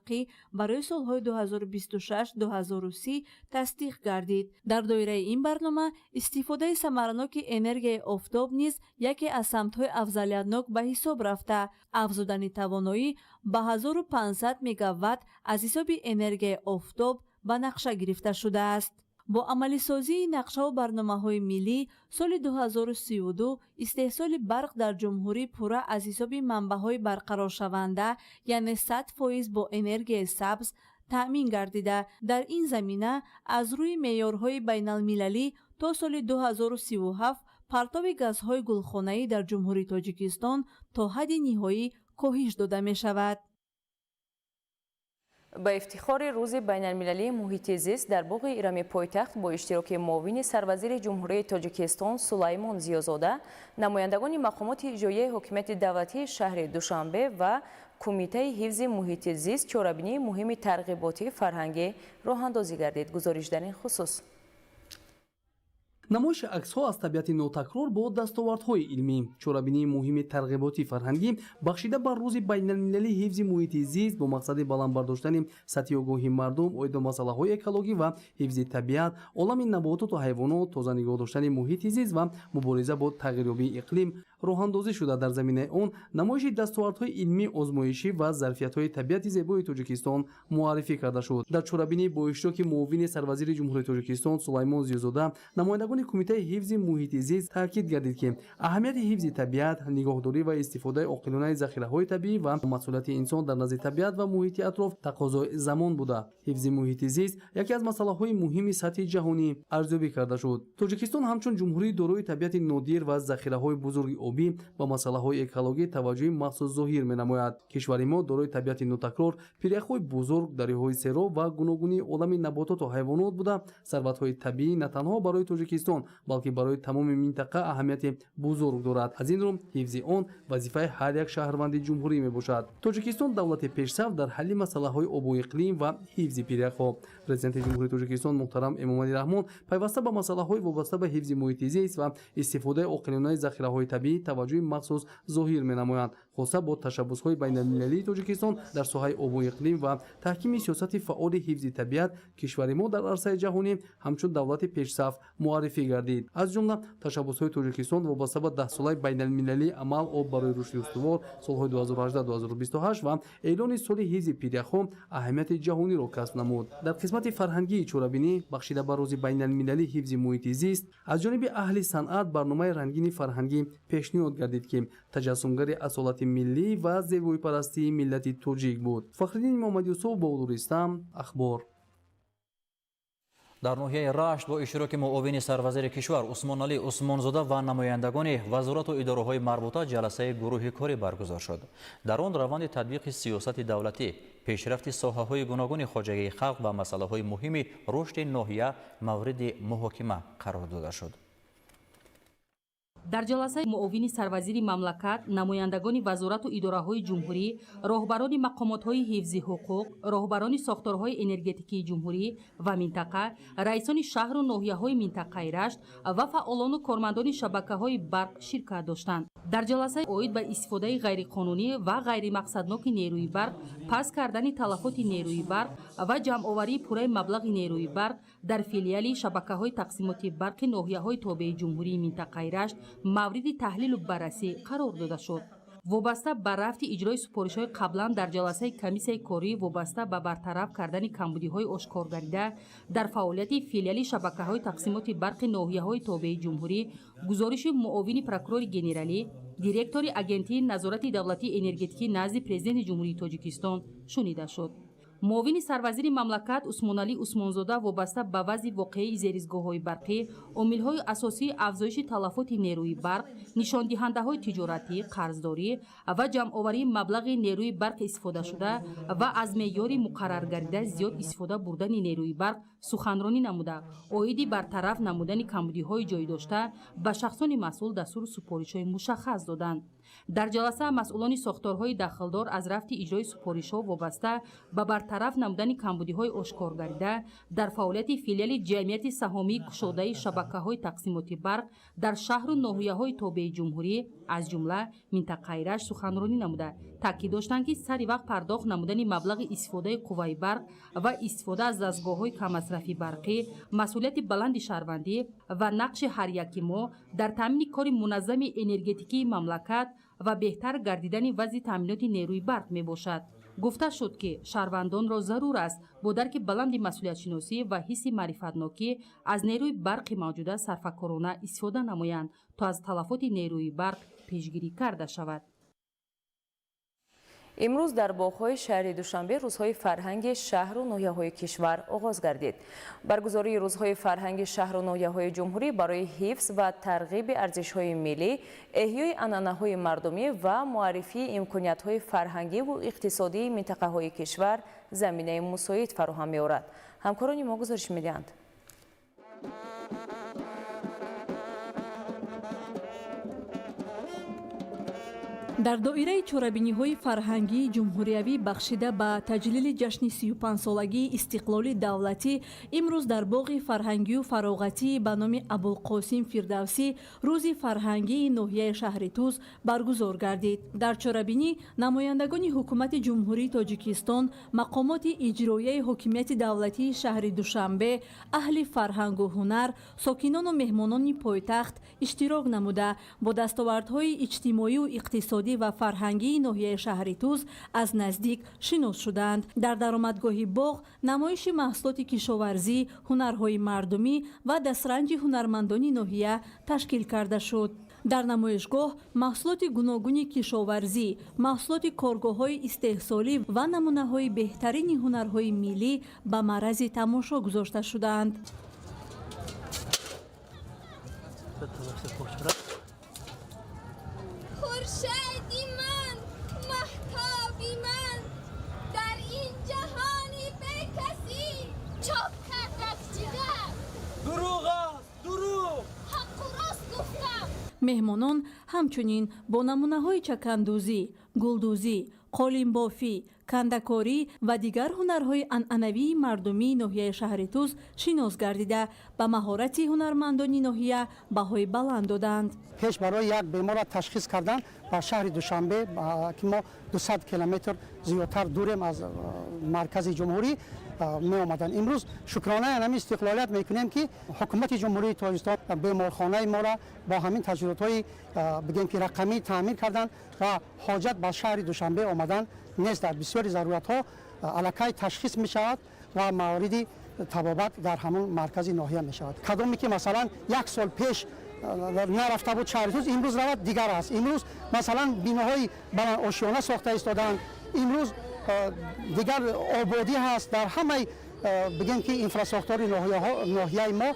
барқӣ барои солҳои 2026-2030 тасдиқ гардид. дар доираи ин барнома истифодаи самараноки энергияи офтоб низ яке аз самтҳои афзалиятнок ба ҳисоб рафта, афзудани тавоноӣ ба 1500 мегаватт аз ҳисоби энергияи офтоб ба нақша гирифта шудааст. бо амалисозии нақшаву барномаҳои миллӣ соли 2032 истеҳсоли барқ дар ҷумҳурӣ пурра аз ҳисоби манбаъҳои барқароршаванда, яъне 100% бо энергияи сабз таъмин гардида, дар ин замина аз рӯи меъёрҳои байналмилалӣ то соли 2037 партови газҳои гулхонаӣ дар ҷумҳурии Тоҷикистон то ҳадди ниҳоӣ коҳиш дода мешавад. با افتخار روز بین المللی محیط زیست در باغ ایرانی پایتخت با اشتراک معاون سروزیر جمهوری تاجیکستان سلیمان زیازاده، نمایندگان مقامات اجرایی حکومت دولتی شهر دوشنبه و کمیته حفظ محیط زیست چاره‌بینی مهم ترغیباتی فرهنگی راه اندازی گردید. گزارش در این خصوص. намоиши аксҳо аз табиати нотакрор бо дастовардҳои илмӣ, чорабинии муҳими тарғиботи фарҳангӣ бахшида бар рӯзи байналмилалии ҳифзи муҳити зист бо мақсади баланд бардоштани сатҳи огоҳии мардум оид ба масъалаҳои экологӣ ва ҳифзи табиат, олами набототу ҳайвонот, тоза нигоҳ доштани муҳити зист ва мубориза бо тағйирёбии иқлим роҳандозӣ шуда. дар заминаи он намоиши дастовардҳои илмӣ, озмоишӣ ва зарфиятҳои табиати зебои Тоҷикистон муаррифӣ карда шуд. дар чорабинӣ бо иштироки муовини сарвазири ҷумҳурии Тоҷикистон Сулаймон Зиёзода, намояндагони кумитаи ҳифзи муҳити зист таъкид гардид ки аҳамияти ҳифзи табиат, нигоҳдорӣ ва истифодаи оқилонаи захираҳои табиӣ ва масъулияти инсон дар назди табиат ва муҳити атроф тақозои замон буда. ҳифзи муҳити зист яке аз масъалаҳои муҳими сатҳи ҷаҳонӣ арзёбӣ карда шуд. Тоҷикистон ҳамчун ҷумҳурии дорои табиати нодир ва захираҳои бузурги обӣ ба масъалаҳои экологӣ таваҷҷӯҳи махсус зоҳир менамояд. кишвари мо дорои табиати нотакрор, пиряхҳои бузург, дарёҳои сероб ва гуногунии олами набототу ҳайвонот буда, сарватҳои табиӣ на танҳо барои Тоҷикистон, балки барои тамоми минтақа аҳамияти бузург дорад. аз ин рӯ ҳифзи он вазифаи ҳар як шаҳрванди ҷумҳурӣ мебошад. Тоҷикистон давлати пешсаф дар ҳалли масъалаҳои обу иқлим ва ҳифзи пиряхҳо. Президенти ҷумҳурии Тоҷикистон муҳтарам Эмомалӣ Раҳмон пайваста ба масъалаҳои вобаста ба ҳифзи муҳити зист ва истифодаи оқилонаи захираҳои табиӣ таваҷҷӯҳи махсус зоҳир менамоянд, хоса бо ташаббусҳои байналмилалии Тоҷикистон дар соҳаи обу иқлим ва таҳкими сиёсати фаъоли ҳифзи табиат. кишвари мо дар арсаи ҷаҳонӣ ҳамчун давлати пешсаф муаррифӣ гардид. аз ҷумла ташаббусҳои Тоҷикистон вобаста ба 10-солаи байналмилалии амал об барои рушди устувор солҳои 2018-2028 ва эълони соли ҳифзи пиряхҳо аҳамияти ҷаҳониро касб намуд. дар қисмати фарҳангии чорабинӣ бахшида ба рӯзи байналмилалии ҳифзи муҳити зист аз ҷониби аҳли санъат барномаи рангини фарҳангӣ пешниҳод гардид ки таҷассумгари асолати миллӣ ва зебоипарастии миллати тоҷик буд. Фахриддин Муҳаммадюсуф бо Улуристан, ахбор. дар ноҳияи Рашт бо иштироки муовини сарвазири кишвар Усмоналӣ Усмонзода ва намояндагони вазорату идораҳои марбута ҷаласаи гурӯҳи корӣ баргузор шуд. дар он раванди татбиқи сиёсати давлатӣ, пешрафти соҳаҳои гуногуни хоҷагии халқ ва масъалаҳои муҳими рушди ноҳия мавриди муҳокима қарор дода шуд. дар ҷаласаи муовини сарвазири мамлакат, намояндагони вазорату идораҳои ҷумҳурӣ, роҳбарони мақомотҳои ҳифзи ҳуқуқ, роҳбарони сохторҳои энергетикии ҷумҳурӣ ва минтақа, раисони шаҳру ноҳияҳои минтақаи Рашт ва фаъолону кормандони шабакаҳои барқ ширкат доштанд. дар ҷаласаи оид ба истифодаи ғайриқонунӣ ва ғайримақсадноки нерӯи барқ, паст кардани талафоти нерӯи барқ ва ҷамъоварии пурраи маблағи нерӯи барқ дар филиали шабакаҳои тақсимоти барқи ноҳияҳои тобеи ҷумҳурии минтақаи Рашт мавриди таҳлилу баррасӣ қарор дода шуд. вобаста ба рафти иҷрои супоришҳои қаблан дар ҷаласаи комиссияи корӣ вобаста ба бартараф кардани камбудиҳои ошкор гардида дар фаъолияти филиали шабакаҳои тақсимоти барқи ноҳияҳои тобеи ҷумҳурӣ, гузориши муовини прокурори генералӣ, директори агентии назорати давлатии энергетикӣ назди президенти ҷумҳурии Тоҷикистон шунида шуд. муовини сарвазири мамлакат Усмоналӣ Усмонзода вобаста ба вазъи воқеаи зеристгоҳҳои барқӣ, омилҳои асосии афзоиши талафоти нерӯи барқ, нишондиҳандаҳои тиҷоратӣ, қарздорӣ ва ҷамъоварии маблағи нерӯи барқ истифодашуда ва аз меъёри муқаррар гардида зиёд истифода бурдани нерӯи барқ суханронӣ намуда, оиди бартараф намудани камбудиҳои ҷойдошта ба шахсони масъул дастуру супоришҳои мушаххас доданд. дар ҷаласа масъулони сохторҳои дахлдор аз рафти иҷрои супоришҳо вобаста ба бартараф намудани камбудиҳои ошкор гардида дар фаъолияти филиали ҷамъияти саҳомии кушодаи шабакаҳои тақсимоти барқ дар шаҳру ноҳияҳои тобеи ҷумҳурӣ аз ҷумла минтақаи Рашт суханронӣ намуда таъкид доштанд ки сари вақт пардохт намудани маблағи истифодаи қувваи барқ ва истифода аз дастгоҳҳои камасрафи барқӣ масъулияти баланди шаҳрвандӣ ва нақши ҳар яки мо дар таъмини кори муназзами энергетикии мамлакат ва беҳтар гардидани вазъи таъминоти нерӯи барқ мебошад. гуфта шуд ки шаҳрвандонро зарур аст бо дарки баланди масъулиятшиносӣ ва ҳисси маърифатнокӣ аз нерӯи барқи мавҷуда сарфакорона истифода намоянд то аз талафоти нерӯи барқ пешгирӣ карда шавад. имрӯз дар боғҳои шаҳри душанбе рӯзҳои фарҳанги шаҳру ноҳияҳои кишвар оғоз гардид. баргузории рӯзҳои фарҳанги шаҳру ноҳияҳои ҷумҳурӣ барои ҳифз ва тарғиби арзишҳои миллӣ, эҳёи анъанаҳои мардумӣ ва муаррифии имкониятҳои фарҳангиву иқтисодии минтақаҳои кишвар заминаи мусоид фароҳам меорад. ҳамкорони мо гузориш медиҳанд. дар доираи чорабиниҳои фарҳангии ҷумҳуриявӣ бахшида ба таҷлили ҷашни 35-солагии истиқлоли давлатӣ имрӯз дар боғи фарҳангию фароғатии ба номи Абулқосим Фирдавсӣ рӯзи фарҳангии ноҳияи шаҳри Туз баргузор гардид. дар чорабинӣ намояндагони ҳукумати ҷумҳурии Тоҷикистон, мақомоти иҷроияи ҳокимияти давлатии шаҳри Душанбе, аҳли фарҳангу ҳунар, сокинону меҳмонони пойтахт иштирок намуда бо дастовардҳои иҷтимоиву иқтисодӣ ва фарҳангии ноҳияи шаҳри Туз аз наздик шинос шуданд. дар даромадгоҳи боғ намоиши маҳсулоти кишоварзӣ, ҳунарҳои мардумӣ ва дастранҷи ҳунармандони ноҳия ташкил карда шуд. дар намоишгоҳ маҳсулоти гуногуни кишоварзӣ, маҳсулоти коргоҳҳои истеҳсолӣ ва намунаҳои беҳтарини ҳунарҳои миллӣ ба маърази тамошо гузошта шуданд. خورشیدی من مهتابی من در این جهانی به کسی چاپ کرد از جگر دروغ است دروغ حق و راست گفتم. меҳмонон ҳамчунин бо намунаҳои чакандӯзӣ, гулдӯзӣ, қолинбофӣ, кандакорӣ ва дигар ҳунарҳои анъанавии мардумии ноҳияи шаҳри Туз шинос гардида ба маҳорати ҳунармандони ноҳия баҳои баланд доданд. пеш барои як бемора ташхис кардан ба шаҳри Душанбе ки мо 200 километр зиёдтар дурем аз маркази ҷумҳурӣ меомаданд. имрӯз шукрона ҳамин истиқлолият мекунем ки ҳукумати ҷумҳурии Тоҷикистон беморхонаи моро бо ҳамин таҷҳизотҳои бигем ки рақамӣ таъмир карданд ва ҳоҷат ба шаҳри Душанбе омадан нест. дар бисёри заруратҳо аллакай ташхис мешавад ва мавриди табобат дар ҳамон маркази ноҳия мешавад. кадоме ки масалан як сол пеш нарафта буд шаҳри Туз, имрӯз равад дигар аст. имрӯз масалан биноҳои баландошёна сохта истоданд. имрӯз дигар ободӣ ҳаст. дар ҳамаи бигем ки инфраструктураи ноҳияи мо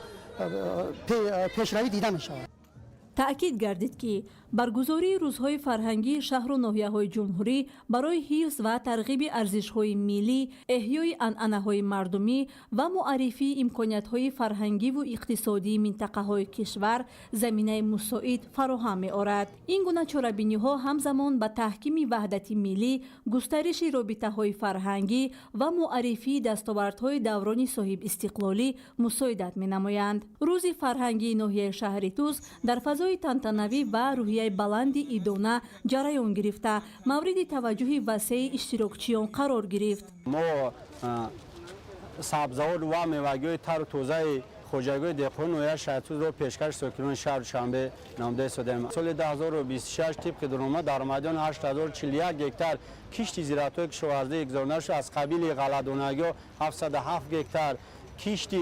пешравӣ дида мешавад. таъкид гардид ки баргузории рӯзҳои фарҳангии шаҳру ноҳияҳои ҷумҳурӣ барои ҳифз ва тарғиби арзишҳои миллӣ, эҳёи анъанаҳои мардумӣ ва муаррифии имкониятҳои фарҳангиву иқтисодии минтақаҳои кишвар заминаи мусоид фароҳам меорад. ин гуна чорабиниҳо ҳамзамон ба таҳкими ваҳдати миллӣ, густариши робитаҳои фарҳангӣ ва муаррифии дастовардҳои даврони соҳибистиқлолӣ мусоидат менамоянд. рӯзи фарҳангии ноҳияи шаҳри Туз дар фазои тантанавӣ ва рӯҳияи баланди идона ҷараён гирифта мавриди таваҷҷӯҳи васеи иштирокчиён қарор гирифт. мо сабзавот ва мевагиҳои тару тозаи хоҷагои деҳқони ноҳияи шаҳри Тузро пешкаши сокинони шаҳри Душанбе намуда истодаем. соли 2026 тибқи даромад дар майдони 8041 гектар кишти зироатҳои кишоварзӣ гузаронида шуд. аз қабили ғалладонагиҳо 707 гектар, кишти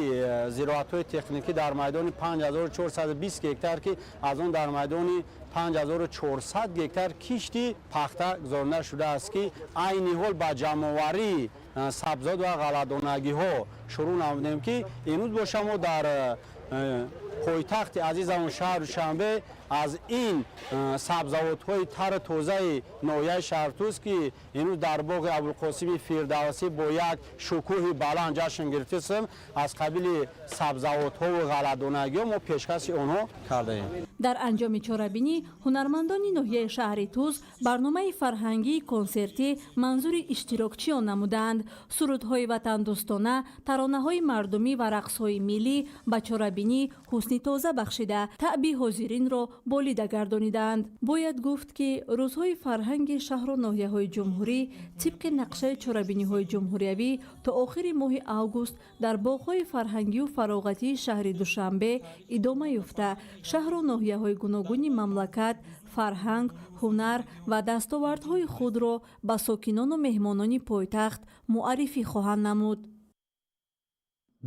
зироатҳои техникӣ дар майдони 5420 гектар ки аз он дар майдони 5400 гектар кишти пахта гузаронида шудааст ки айни ҳол ба ҷамъоварии сабзавот ва ғалладонагиҳо шурӯъ намудем ки имрӯз боша мо дар пойтахти азизамон шаҳри Душанбе از این سبزوادهای تر توزه ناحیه شهرتوز که امروز در باغ ابوالقاسم فردوسی با یک شکوه بلند جشن گرفتیم، از قبیل سبزوادها و غله‌دانگی ما پیشکش آنها کرده ایم. در انجام چاره‌بینی هنرمندان ناحیه شهر توز برنامه فرهنگی کنسرتی منظور اشتراکچیان نمودند. سرودهای وطن دوستانه، ترانه‌های مردمی و رقص‌های ملی به چاره‌بینی حسن تازه بخشیده تعبیه حاضرین را بالیده گردانیدند. باید گفت که روزهای فرهنگ شهر و ناحیه‌های جمهوری طبق نقشه چاره‌بینی‌های جمهوریوی تا آخر ماه آگوست در باغ‌های فرهنگی و فراغتی شهر دوشنبه ادامه یافته شهر و ناحیه‌های گوناگون مملکت فرهنگ، هنر و دستاوردهای خود را به ساکنان و مهمانان پایتخت معرفی خواهند نمود.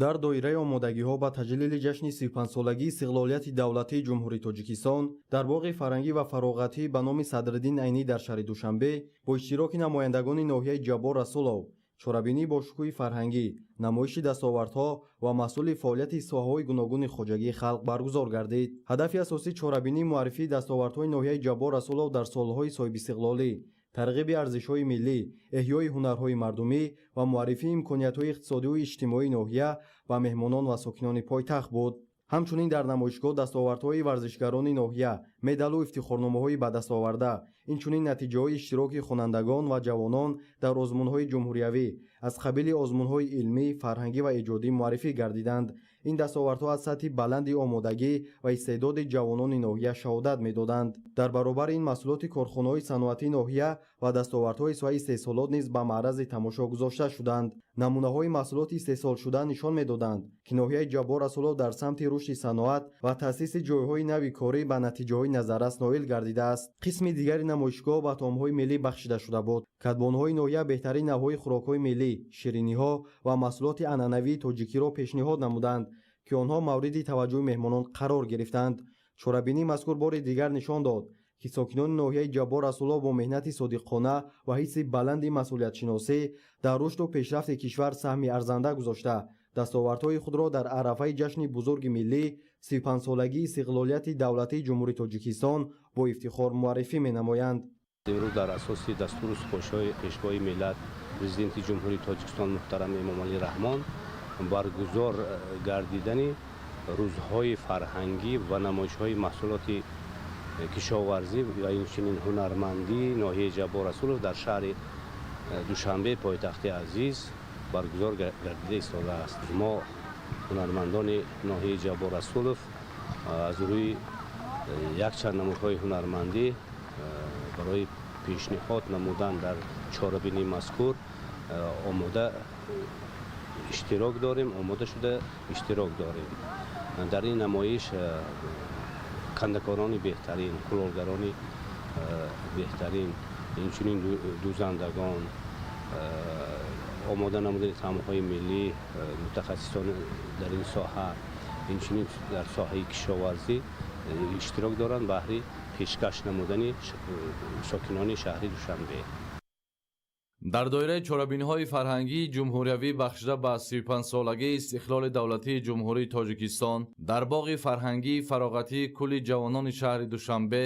дар доираи омодагиҳо ба таҷлили ҷашни 35-солагии истиқлолияти давлатии ҷумҳурии тоҷикистон дар боғи фарҳангӣ ва фароғатӣ ба номи Садриддин Айнӣ дар шаҳри Душанбе бо иштироки намояндагони ноҳияи Ҷаббор Расулов чорабинӣ бо шукӯҳи фарҳангӣ, намоиши дастовардҳо ва маҳсули фаъолияти соҳаҳои гуногуни хоҷагии халқ баргузор гардид. ҳадафи асосии чорабинӣ муаррифии дастовардҳои ноҳияи Ҷаббор Расулов дар солҳои соҳибистиқлолӣ, тарғиби арзишҳои миллӣ, эҳёи ҳунарҳои мардумӣ ва муаррифии имкониятҳои иқтисодиву иҷтимоии ноҳия ба меҳмонон ва сокинони пойтахт буд. ҳамчунин дар намоишгоҳ дастовардҳои варзишгарони ноҳия, медалу ифтихорномаҳои ба дастоварда, инчунин натиҷаҳои иштироки хонандагон ва ҷавонон дар озмунҳои ҷумҳуриявӣ аз қабили озмунҳои илмӣ, фарҳангӣ ва эҷодӣ муаррифӣ гардиданд. ин дастовардҳо аз сатҳи баланди омодагӣ ва истеъдоди ҷавонони ноҳия шаҳодат медоданд. дар баробари ин маҳсулоти корхонаҳои саноатии ноҳия ва дастовардҳои соҳаи истеҳсолот низ ба маърази тамошо гузошта шуданд. намунаҳои маҳсулоти истеҳсолшуда нишон медоданд ки ноҳияи Ҷаббор Расулов дар самти рушди саноат ва таъсиси ҷойҳои нави корӣ ба натиҷаҳои назаррас ноил гардидааст. қисми дигари намоишгоҳ ба таомҳои миллӣ бахшида шуда буд. кадбонҳои ноҳия беҳтарин навъҳои хӯрокҳои миллӣ, шириниҳо ва маҳсулоти анъанавии тоҷикиро пешниҳод намуданд ки онҳо мавриди таваҷҷӯҳи меҳмонон қарор гирифтанд. чорабинӣ мазкур бори дигар нишон дод ки сокинони ноҳияи Ҷаббор Расулов бо меҳнати содиқона ва ҳисси баланди масъулиятшиносӣ дар рушду пешрафти кишвар саҳми арзанда гузошта дастовардҳои худро дар арафаи ҷашни бузурги миллӣ 35-солагии истиқлолияти давлатии ҷумҳурии Тоҷикистон бо ифтихор муаррифӣ менамоянд. имрӯз дар асоси дастуру супошҳои пешвои миллат президенти ҷумҳурии Тоҷикистон муҳтарам Эмомалӣ Раҳмон баргузор гардидани рӯзҳои фарҳангӣ ва намоишҳои маҳсулоти кишоварзӣ ва инчунин ҳунармандӣ ноҳияи Ҷаббор Расулов дар шаҳри Душанбе пойтахти азиз баргузор гардида истодааст. мо ҳунармандони ноҳияи Ҷаббор Расулов аз рӯи якчанд намудҳои ҳунармандӣ барои пешниҳод намудан дар чорабинии мазкур омода иштирок дорем, омода шуда иштирок дорем. дар ин намоиш кандакорони беҳтарин, кулолгарони беҳтарин, инчунин дузандагон, омода намудани таомҳои миллӣ, мутахассисони дар ин соҳа, инчунин дар соҳаи кишоварзӣ иштирок доранд баҳри пешкаш намудани сокинони шаҳри Душанбе. дар доираи чорабиниҳои фарҳангии ҷумҳуриявӣ бахшида ба 35-солагии истиқлоли давлатии ҷумҳурии Тоҷикистон дар боғи фарҳангии фароғатии кулли ҷавонони шаҳри Душанбе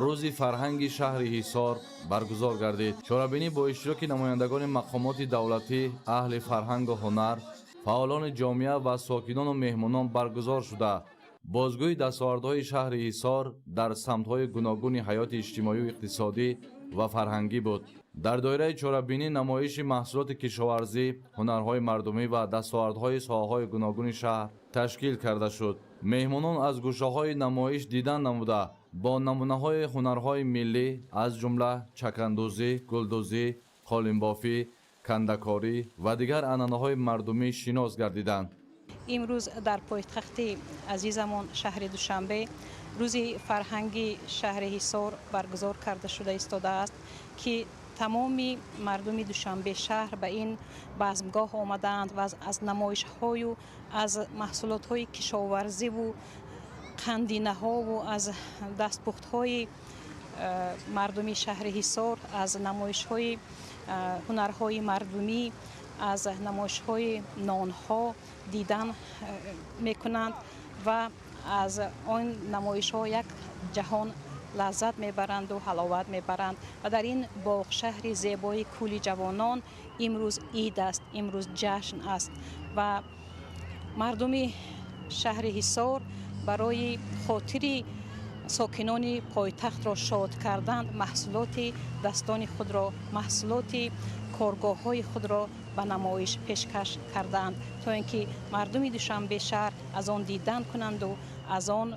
рӯзи фарҳанги шаҳри Ҳисор баргузор гардид. чорабинӣ бо иштироки намояндагони мақомоти давлатӣ, аҳли фарҳангу ҳунар, фаъолони ҷомеа ва сокинону меҳмонон баргузор шуда бозгӯи дастовардҳои шаҳри Ҳисор дар самтҳои гуногуни ҳаёти иҷтимоию иқтисодӣ ва фарҳангӣ буд. дар доираи чорабинӣ намоиши маҳсулоти кишоварзӣ, ҳунарҳои мардумӣ ва дастовардҳои соҳаҳои гуногуни шаҳр ташкил карда шуд. меҳмонон аз гӯшаҳои намоиш дидан намуда бо намунаҳои ҳунарҳои миллӣ аз ҷумла чакандӯзӣ, гулдӯзӣ, қолинбофӣ, кандакорӣ ва дигар анъанаҳои мардумӣ шинос гардиданд. имрӯз дар пойтахти азизамон шаҳри Душанбе рӯзи фарҳанги шаҳри Ҳисор баргузор карда шуда истодааст ки тамоми мардуми Душанбе шаҳр ба ин базмгоҳ омадаанд ва аз намоишҳою аз маҳсулотҳои кишоварзиву қандинаҳову аз дастпухтҳои мардуми шаҳри Ҳисор, аз намоишҳои ҳунарҳои мардумӣ, аз намоишҳои нонҳо дидан мекунанд ва аз он намоишҳо як جهان لذت میبرند و حلاوت میبرند و در این باغ شهر زیبای کولی جوانان امروز عید است، امروز جشن است و مردم شهر حصار برای خاطر ساکنان پایتخت را شاد کردند محصولات دستان خود را، محصولات کارگاه های خود را به نمایش پیشکش کردند تا اینکه مردم دوشنبه شهر از آن دیدن کنند و از آن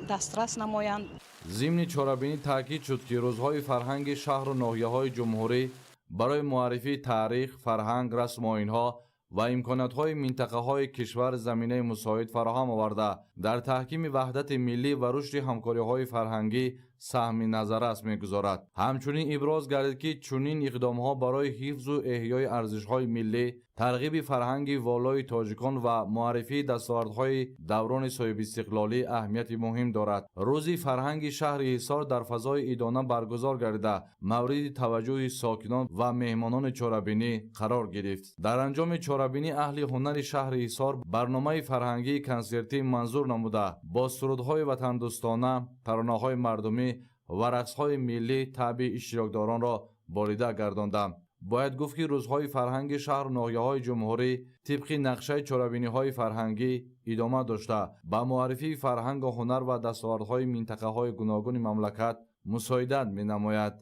دسترس نمایند. ضمن چاره‌بینی تاکید شد که روزهای فرهنگ شهر و ناحیه‌های جمهوری برای معرفی تاریخ، فرهنگ، رسم و آیین‌ها و امکانات‌های منطقه‌های کشور زمینه مساعد فراهم آورده در تحکیم وحدت ملی و رشد همکاری‌های فرهنگی سهم نظر است می‌گذارد. همچنین ابراز گردید که چنین اقدام‌ها برای حفظ و احیای ارزش‌های ملی، ترغیب فرهنگ والای تاجیکان و معرفی دستاوردهای دوران صاحب استقلالی اهمیت مهم دارد. روز فرهنگ شهر حصار در فضای عیدانه برگزار گردیده مورد توجه ساکنان و مهمانان چاره‌بینی قرار گرفت. در انجام چاره‌بینی اهل هنر شهر حصار برنامه فرهنگی کنسرتی منظور نموده با سرودهای وطن دوستانه، ترانه‌های مردمی و رقص‌های ملی طبع اشتراکداران را بالیده گرداندند. باید گفت که روزهای فرهنگ شهر و ناحیه‌های جمهوری طبق نقشه چاره‌بینی‌های فرهنگی ادامه داشته با معرفی فرهنگ و هنر و دستاوردهای منطقه‌های گوناگون مملکت مساعدت می‌نماید.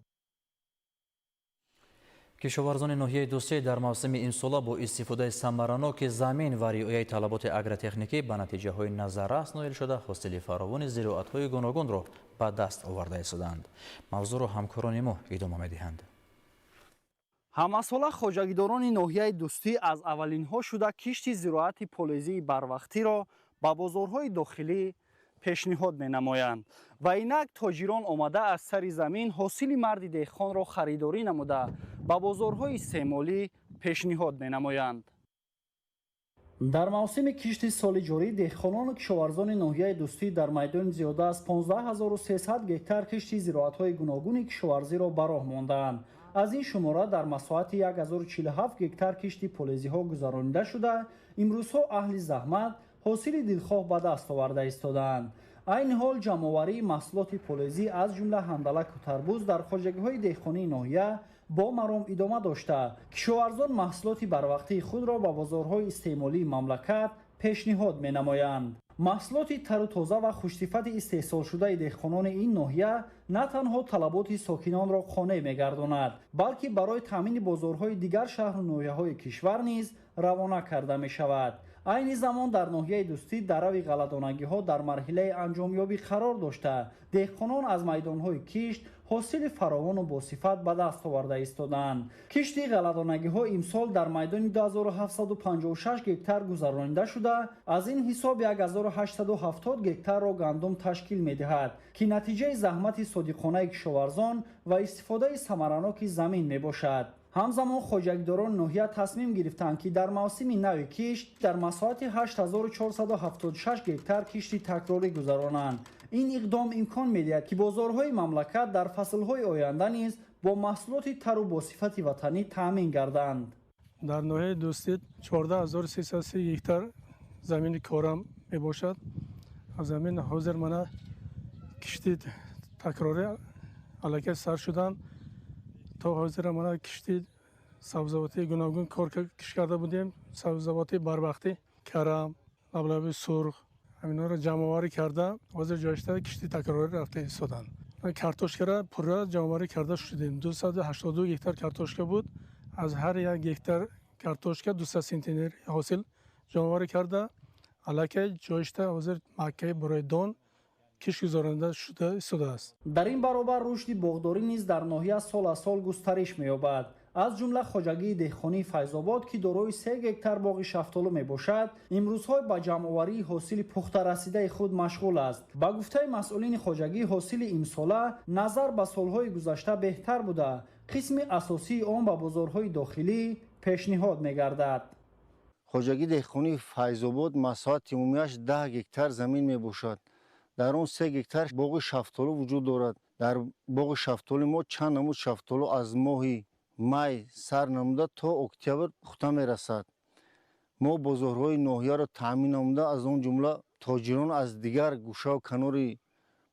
کشاورزان ناحیه دوستی در موسم این سال با استفاده ثمرناک زمین و رعایت طلبات اگرتکنیکی به نتیجه‌های نظررس نائل شده حاصل فراوان زراعت‌های گوناگون را به دست آورده ایستادند. موضوع را همکاران ما ادامه می‌دهند. ҳамасола хоҷагидорони ноҳияи дӯстӣ аз аввалинҳо шуда кишти зироати полезии барвақтиро ба бозорҳои дохилӣ пешниҳод менамоянд ва инак тоҷирон омада аз сари замин ҳосили марди деҳқонро харидорӣ намуда ба бозорҳои истеъмолӣ пешниҳод менамоянд. дар мавсими кишти соли ҷорӣ деҳқонону кишоварзони ноҳияи дӯстӣ дар майдони зиёда аз 15300 гектар кишти зироатҳои гуногуни кишоварзиро ба роҳ мондаанд. аз ин шумора дар масоҳати 1047 гектар кишти полезиҳо гузаронида шуда имрӯзҳо аҳли заҳмат ҳосили дилхоҳ ба даст оварда истодаанд. айни ҳол ҷамъоварии маҳсулоти полезӣ аз ҷумла ҳандалаку тарбуз дар хоҷагиҳои деҳқонии ноҳия бо маром идома дошта кишоварзон маҳсулоти барвақтии худро ба бозорҳои истеъмолии мамлакат пешниҳод менамоянд. маҳсулоти тару тоза ва хушсифати истеҳсолшудаи деҳқонони ин ноҳия на танҳо талаботи сокинонро қонеъ мегардонад, балки барои таъмини бозорҳои дигар шаҳру ноҳияҳои кишвар низ равона карда мешавад. айни замон дар ноҳияи дӯстӣ дарави ғалладонагиҳо дар марҳилаи анҷомёбӣ қарор дошта деҳқонон аз майдонҳои кишт ҳосили фаровону босифат ба даст оварда истодаанд. кишти ғалладонагиҳо имсол дар майдони 2756 гектар гузаронида шуда аз ин ҳисоб 1870 гектарро гандум ташкил медиҳад ки натиҷаи заҳмати содиқонаи кишоварзон ва истифодаи самараноки замин мебошад. ҳамзамон хоҷагидорони ноҳия тасмим гирифтанд ки дар мавсими нави кишт дар масоҳати 8476 гектар кишти такрорӣ гузаронанд. ин иқдом имкон медиҳад ки бозорҳои мамлакат дар фаслҳои оянда низ бо маҳсулоти тару босифати ватанӣ таъмин гарданд. дар ноҳияи дӯстӣ 14330 гектар замини корам мебошад. аз замин ҳозир мана кишти такрорӣ аллакай сар шуданд. то ҳозир мана кишти сабзавотии гуногун кор киш карда будем. сабзавоти барвақтӣ, карам, лаблаби сурх ҳаминҳоро ҷамъоварӣ карда ҳозир ҷойишта кишти такрорӣ рафта истоданд. картошкара пурра ҷамъоварӣ карда шудем. 282 гектар картошка буд. аз ҳар як гектар картошка 200 сентнер ҳосил ҷамъоварӣ карда аллакай ҷойишта ҳозир маккаи барои дон киш гузаронида шуда истодааст. дар ин баробар рушди боғдорӣ низ дар ноҳия сол аз сол густариш меёбад. аз ҷумла хоҷагии деҳқонии файзобод ки дорои 3 гектар боғи шафтолу мебошад имрӯзҳо ба ҷамъоварии ҳосили пухтарасидаи худ машғул аст. ба гуфтаи масъулини хоҷагӣ ҳосили имсола назар ба солҳои гузашта беҳтар буда қисми асосии он ба бозорҳои дохилӣ пешниҳод мегардад. хоҷагии деҳқонии файзобод масоҳати умумиаш 10 гектар замин мебошад. дар он 3 гектар боғи шафтолу вуҷуд дорад. дар боғи шафтоли мо чанд намуд шафтолу аз моҳи май сар намуда то октябр пухта мерасад. мо бозорҳои ноҳияро таъмин намуда аз он ҷумла тоҷирон аз дигар гӯшаву канори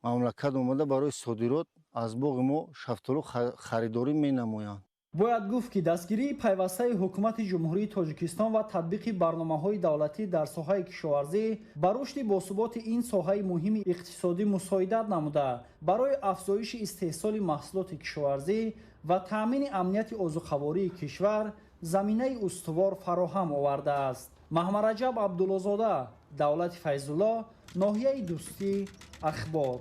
мамлакат омада барои содирот аз боғи мо шафтолу харидорӣ менамоянд. бояд гуфт ки дастгирии пайвастаи ҳукумати ҷумҳурии тоҷикистон ва татбиқи барномаҳои давлатӣ дар соҳаи кишоварзӣ ба рушди босуботи ин соҳаи муҳими иқтисодӣ мусоидат намуда барои афзоиши истеҳсоли маҳсулоти кишоварзӣ ва таъмини амнияти озуқавории кишвар заминаи устувор фароҳам овардааст. маҳмараҷаб абдуллозода, давлати файзулло, ноҳияи дӯстӣ, ахбор.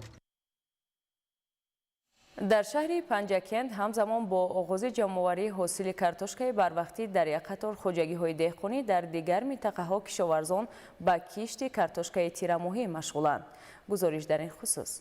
дар шаҳри панҷакент ҳамзамон бо оғози ҷамъоварии ҳосили картошкаи барвақтӣ дар як қатор хоҷагиҳои деҳқонӣ дар дигар минтақаҳо кишоварзон ба кишти картошкаи тирамоҳӣ машғуланд. гузориш дар ин хусус.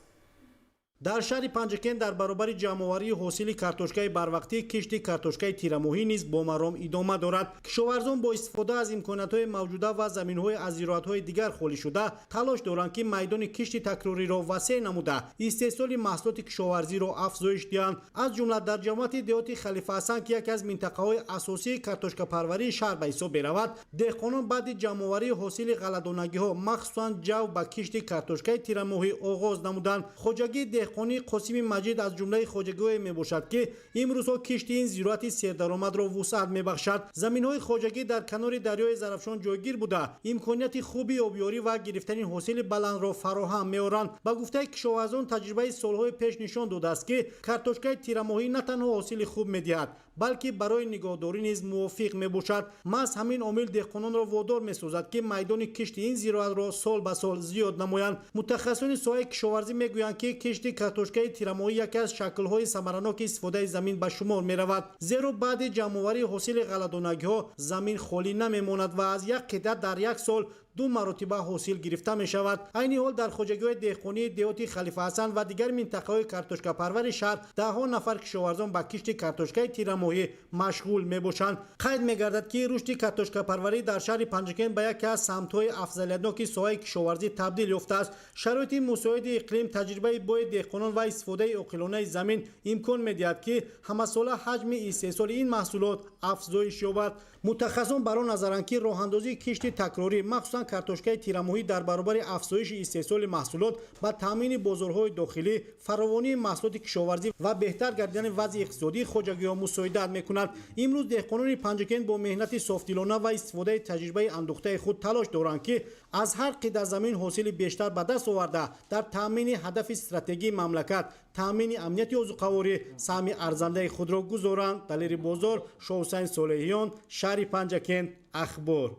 дар шаҳри панҷакент дар баробари ҷамъоварии ҳосили картошкаи барвақтӣ кишти картошкаи тирамоҳӣ низ бо маром идома дорад. кишоварзон бо истифода аз имкониятҳои мавҷуда ва заминҳои аз зироатҳои дигар холӣ шуда талош доранд ки майдони кишти такрориро васеъ намуда истеҳсоли маҳсулоти кишоварзиро афзоиш диҳанд. аз ҷумла дар ҷамоати деҳоти халифа ҳасан ки яке аз минтақаҳои асосии картошкапарварии шаҳр ба ҳисоб меравад, деҳқонон баъди ҷамъоварии ҳосили ғалладонагиҳо махсусан ҷав ба кишти картошкаи тирамоҳӣ оғоз намуданд. хоҷагии деҳқони қосими маҷид аз ҷумлаи хоҷагиҳое мебошад ки имрӯзҳо кишти ин зироати сердаромадро вусъат мебахшад. заминҳои хоҷагӣ дар канори дарёи Зарафшон ҷойгир буда имконияти хуби обёрӣ ва гирифтани ҳосили баландро фароҳам меоранд. ба гуфтаи кишоварзон таҷрибаи солҳои пеш нишон додааст ки картошкаи тирамоҳӣ на танҳо ҳосили хуб медиҳад, балки барои нигоҳдорӣ низ мувофиқ мебошад. маҳз ҳамин омил деҳқононро водор месозад ки майдони кишти ин зироатро сол ба сол зиёд намоянд. мутахассисони соҳаи кишоварзӣ мегӯянд ки кишти картошкаи тирамоҳӣ яке аз шаклҳои самараноки истифодаи замин ба шумор меравад, зеро баъди ҷамъоварии ҳосили ғалладонагиҳо замин холӣ намемонад ва аз як қида дар як сол 2 маротиба ҳосил гирифта мешавад. айни ҳол дар хоҷагиҳои деҳқонии деҳоти халифа ҳасан ва дигар минтақаҳои картошкапарвари шаҳр даҳҳо нафар кишоварзон ба кишти картошкаи тирамоҳӣ машғул мебошанд. қайд мегардад ки рушди картошкапарварӣ дар шаҳри панҷакент ба яке аз самтҳои афзалиятноки соҳаи кишоварзӣ табдил ёфтааст. шароити мусоиди иқлим, таҷрибаи бои деҳқонон ва истифодаи оқилонаи замин имкон медиҳад ки ҳамасола ҳаҷми истеҳсоли ин маҳсулот афзоиш ёбад. мутахассисон бар он назаранд ки роҳандозии кишти такрорӣ махсусан картошкаи тирамоҳӣ дар баробари афзоиши истеҳсоли маҳсулот ба таъмини бозорҳои дохилӣ, фаровонии маҳсулоти кишоварзӣ ва беҳтар гардидани вазъи иқтисодии хоҷагиҳо мусоидат мекунад. имрӯз деҳқонони панҷакент бо меҳнати софтдилона ва истифодаи таҷрибаи андӯхтаи худ талош доранд ки аз ҳар қида замин ҳосили бештар ба даст оварда дар таъмини ҳадафи стратегии мамлакат, таъмини амнияти озуқаворӣ саҳми арзандаи худро гузоранд. далери бозор, Шоҳусайн Солеҳиён, шаҳри Панҷакент, ахбор.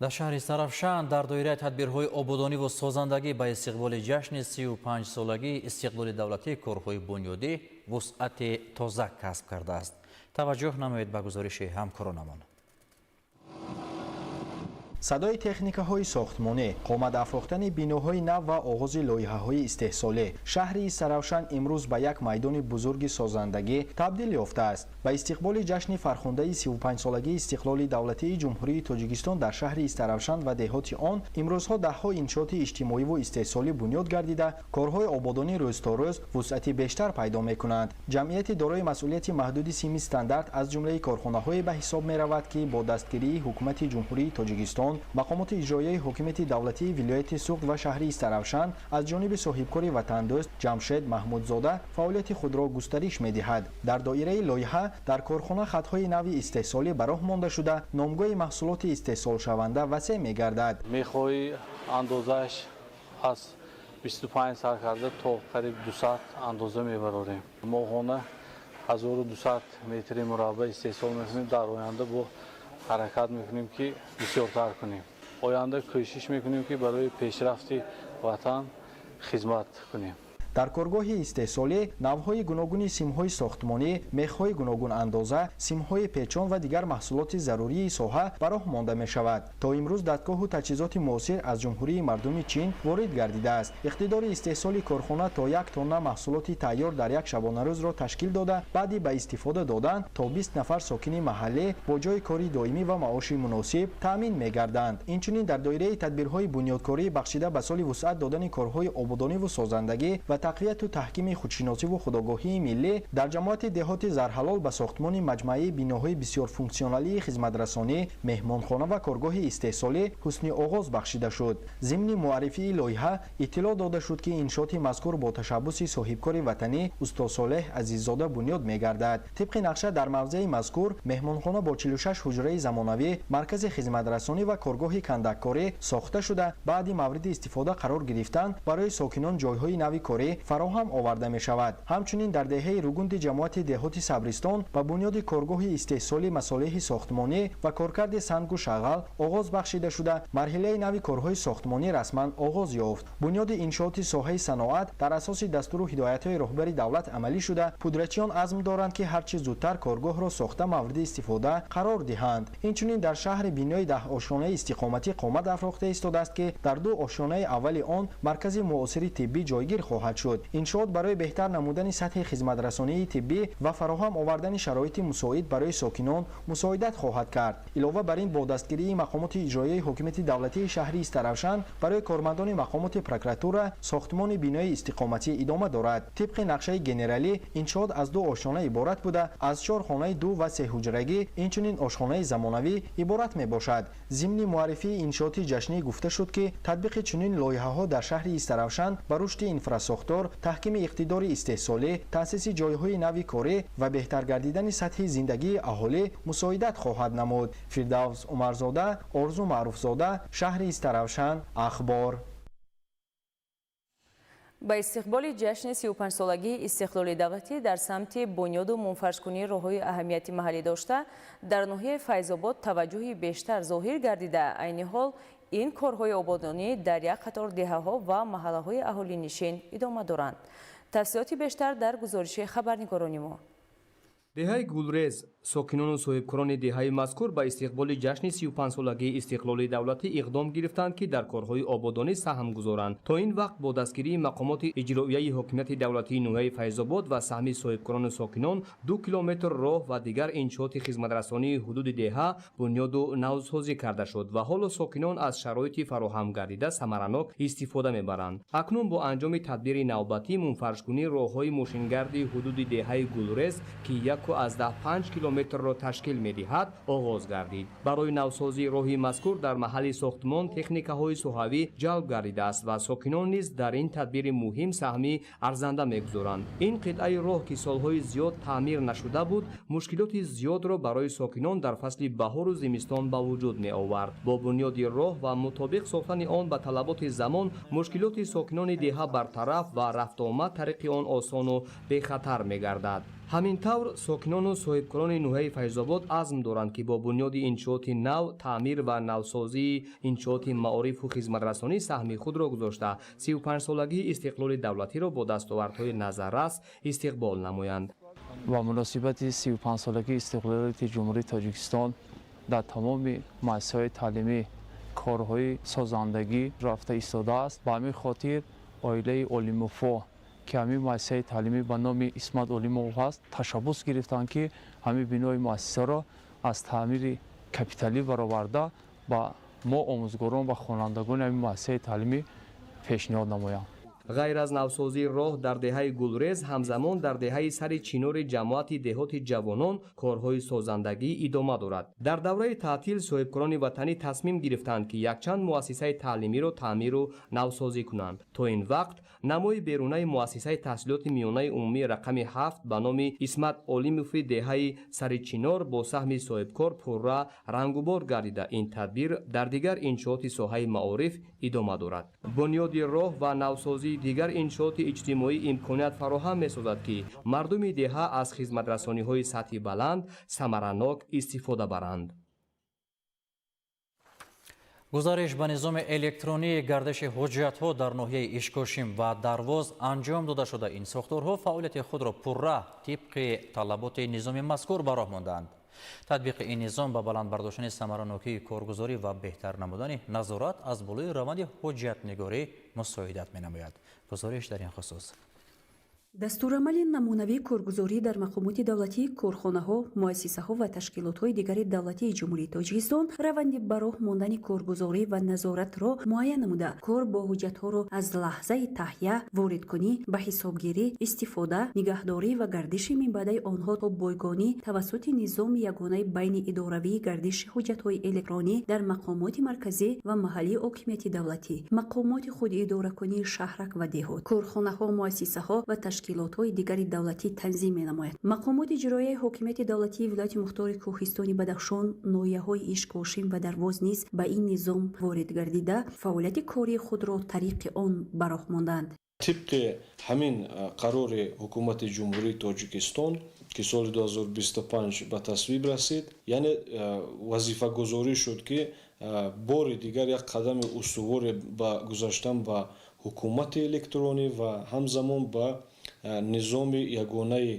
дар шаҳри Сарафшан дар доираи тадбирҳои ободониву созандагӣ ба истиқболи ҷашни 35-солагии истиқлоли давлатии корҳои бунёдӣ вусъати тоза касб кардааст. таваҷҷӯҳ намоед ба гузориши ҳамкоронамон. садои техникаҳои сохтмонӣ, қомат-афрохтани биноҳои нав ва оғози лоиҳаҳои истеҳсолӣ. шаҳри Сарафшан имрӯз ба як майдони бузурги созандагӣ табдил ёфтааст. ба истиқболи ҷашни фархондаи 35-солагии истиқлоли давлатии ҷумҳурии Тоҷикистон дар шаҳри Сарафшан ва деҳоти он имрӯзҳо даҳҳо иншооти иҷтимоиву истеҳсолӣ бунёд гардида, корҳои ободонӣ рӯзторӯз вусъати бештар пайдо мекунанд. ҷамъияти дорои масъулияти маҳдуди Сими Стандарт аз ҷумлаи корхонаҳое ба ҳисоб меравад ки бо дастгирии ҳукумати ҷумҳурии Тоҷикистон мақомоти иҷроияи ҳокимияти давлатии вилояти Суғд ва шаҳри Сарафшан аз ҷониби соҳибкори ватандӯст Ҷамшед Маҳмудзода фаъолияти худро густариш медиҳад. дар доираи лоиҳа дар корхона хатҳои нави истеҳсолӣ ба роҳ монда шуда номгоҳи маҳсулоти истеҳсолшаванда васеъ мегардад. мехоҳи андозааш аз 25 саркарда то қариб 200 андоза мебарорем. моҳона 1200 метри мураббаъ истеҳсол мекунем. дар оянда бо ҳаракат мекунем ки бисёртар кунем. оянда кӯшиш мекунем ки барои пешрафти ватан хизмат кунем. дар коргоҳи истеҳсолӣ навъҳои гуногуни симҳои сохтмонӣ, мехҳои гуногун андоза, симҳои печон ва дигар маҳсулоти зарурии соҳа ба роҳ монда мешавад. то имрӯз дастгоҳу таҷҳизоти муосир аз ҷумҳурии мардуми Чин ворид гардидааст. иқтидори истеҳсоли корхона то 1 тонна маҳсулоти тайёр дар як шабонарӯзро ташкил дода, баъди ба истифода додан то 20 нафар сокини маҳаллӣ бо ҷои кори доимӣ ва маоши муносиб таъмин мегарданд. инчунин дар доираи тадбирҳои бунёдкорӣ бахшида ба соли вусъат додани корҳои ободониву созандагӣ ва تقویت و تحکیم خودشناسی و خودآگاهی ملی در جماعت دهات زرحلال به ساختمان مجموعه بیناهای بسیار فونکسیونالی خدمترسانی، مهمانخانه و کارگاه استحصالی حسن آغاز بخشیده شد. ضمن معرفی لایحه اطلاع داده شد که انشاء مذکور با تشبث صاحبکار وطنی استاد صالح عزیززاده بنیاد می‌گردد. طبق نقشه در موضع مذکور مهمانخانه با 46 حجره زمانوی، مرکز خدمترسانی و کارگاه کندککاری ساخته شده بعد مورد استفاده قرار گرفتن برای ساکنان جایهای نوی کاری فراهم آورده می شود. همچنین در دهه روگند جماعت دهات صبرستان با بنیاد کارگاه استحصال مصالح ساختمانی و کارکرد سنگ و شغل آغاز بخشیده شده، مرحله نوی کارهای ساختمانی رسما آغاز یافت. بنیاد انشاءات ساحه صنعت در اساس دستور و هدایت‌های رهبر دولت عملی شده. پودرچیان عزم دارند که هرچه زودتر کارگاه را ساخته مورد استفاده قرار دهند. اینچنین در شهر بینای 10 آشیانه استقامتی قامت افراخته ایستاده است که در 2 آشیانه اول آن مرکز معاصر طبی جایگیر خواهد شد. انشاءات برای بهتر نمودن سطح خدمترسانی طبی و فراهم آوردن شرایط مساعد برای ساکنان مساعدت خواهد کرد. علاوه بر این با دستگیری مقامات اجرایی حکومت دولتی شهری استرافشان برای کارمندان مقامات پروکراتور ساختمان بینای استقامتی ادامه دارد. طبق نقشه گنرالی انشاءات از 2 آشیانه عبارت بوده، از 4 خانه 2 و 3 حجرگی اینچنین آشخانه زمانوی عبارت می باشد. ضمن معرفی انشاءات جشنی گفته شد که تطبیق چنین لایحه‌ها در شهر استرافشان با رشد انفراساختار، تحکیم اقتدار استحصالی، تأسیس جایهای نوی کاری و بهتر گردیدن سطح زندگی اهالی مساعدت خواهد نمود. فردوس عمرزاده، آرزو معروفزاده، شهر استرافشان، اخبار. با استقبال جشن 35 سالگی استقلال دولتی در سمت بنیاد و منفرش‌کنی راه‌های اهمیتی محلی داشته در ناحیه فیض‌آباد توجهی بیشتر ظاهر گردیده، عین حال این کارهای آبادانی در یک قطار دهه‌ها و محله‌های اهالی نشین ادامه دارند. تفصیلاتی بیشتر در گزارش خبرنگاران ما. دهه گلرز ساکنان و صاحبکاران دهه مذکور به استقبال جشن 35 سالگی استقلال دولتی اقدام گرفتند که در کارهای آبادانی سهم گذارند. تا این وقت با دستگیری مقامات اجرایی حکومت دولتی ناحیه فیض‌آباد و سهم صاحبکاران ساکنان 2 کیلومتر راه و دیگر انشاءات خدمترسانی حدود دهه بنیاد و نوسازی کرده شد و حالا ساکنان از شرایط فراهم گردیده ثمرناک استفاده میبرند. اکنون با انجام تدبیر نوبتی منفرش‌کنی راههای ماشینگردی حدود دهه گلرز که یک از 5 کیلومتر را تشکیل می‌دهد آغاز گردید. برای نوسازی راهی مذکور در محل ساختمان تکنیک‌های سوحوی جلب گردیده است و ساکنان نیز در این تدبیر مهم سهمی ارزنده می‌گذارند. این قطعه راه که سال‌های زیاد تعمیر نشده بود مشکلات زیاد را برای ساکنان در فصل بهار و زمستان به وجود می‌آورد. با بنیاد راه و مطابق ساختن آن به طلبات زمان مشکلات ساکنان دهه برطرف و رفت آمد طریق آن آسان و بی خطر می‌گردد. همین طور ساکنان و صاحبکاران ناحیه فیض‌آباد عزم دارند که با بنیاد انشاءات نو، تعمیر و نوسازی انشاءات معارف و خدمترسانی سهم خود را گذاشته 35 سالگی استقلال دولتی را با دستاوردهای نظررس استقبال نمایند. با مناسبت 35 سالگی استقلال جمهوری تاجیکستان در تمام مؤسسه‌های تعلیمی کارهای سازندگی رفته ایستاده است. به همین خاطر عائله علی‌موفا که همین مؤسسه تعلیمی به نام اسمت علی‌موف است تشبث گرفتند که همین بنای مؤسسه را از تعمیر کپیتالی برآورده با ما آموزگاران و خوانندگان همین مؤسسه تعلیمی پیشنهاد نمایند. غیر از نوسازی راه در دهه گلرز همزمان در دهه سر چینور جماعت دهات جوانان کارهای سازندگی ادامه دارد. در دوره تعطیل صاحبکاران وطنی تصمیم گرفتند که یکچند مؤسسه تعلیمی را تعمیر و نوسازی کنند. تا این وقت نمای بیرونی مؤسسه تحصیلات میانه عمومی رقم 7 به نام اسمت علی‌موف دهه سر چینار با سهم صاحبکار پررا رنگ و بار گردیده. این تدبیر در دیگر انشاءات ساحه معارف ادامه دارد. بنیاد راه و نوسازی دیگر انشاءات اجتماعی امکانیت فراهم می‌سازد که مردم دهه از خدمترسانی‌های سطح بلند ثمرناک استفاده برند. گزارش به نظام الکترونی گردش حجت‌ها در ناحیه اشکاشیم و درواز انجام داده شده. این ساختارها فعالیت خود را پرراه طبق طلبات نظام مذکور به راه ماندند. تطبیق این نظام به بلند برداشتن ثمرناکی کارگزاری و بهتر نمودن نظارت از بالای روند حجت نگاری مساعدت می‌نماید. گزارش در این خصوص дастурамали намунавии коргузорӣ дар мақомоти давлатӣ, корхонаҳо, муассисаҳо ва ташкилотҳои дигари давлатии ҷумҳурии Тоҷикистон раванди ба роҳ мондани коргузорӣ ва назоратро муайян намуда, кор бо ҳуҷҷатҳоро аз лаҳзаи таҳия, воридкунӣ, ба ҳисобгирӣ, истифода, нигаҳдорӣ ва гардиши минбаъдаи онҳо то бойгонӣ тавассути низоми ягонаи байни идоравии гардиши ҳуҷҷатҳои электронӣ дар мақомоти марказӣ ва маҳаллии ҳокимияти давлатӣ, мақомоти худидоракунии шаҳрак ва деҳот, корхонаҳо, муассисаҳо ва ташкилотҳои дигари давлатӣ танзим менамояд. Мақомоти иҷроияи ҳокимияти давлатии вилояти мухтори Кӯҳистони Бадахшон, ноҳияҳои Ишкошим ва Дарвоз низ ба ин низом ворид гардида, фаъолияти кории худро тариқи он ба роҳ монданд. тибқи ҳамин қарори ҳукумати ҷумҳурии Тоҷикистон ки соли 2025 ба тасвиб расид, яъне вазифагузорӣ шуд ки бори дигар як қадами устуворе ба гузаштан ба ҳукумати электронӣ ва ҳамзамон ба низоми ягонаи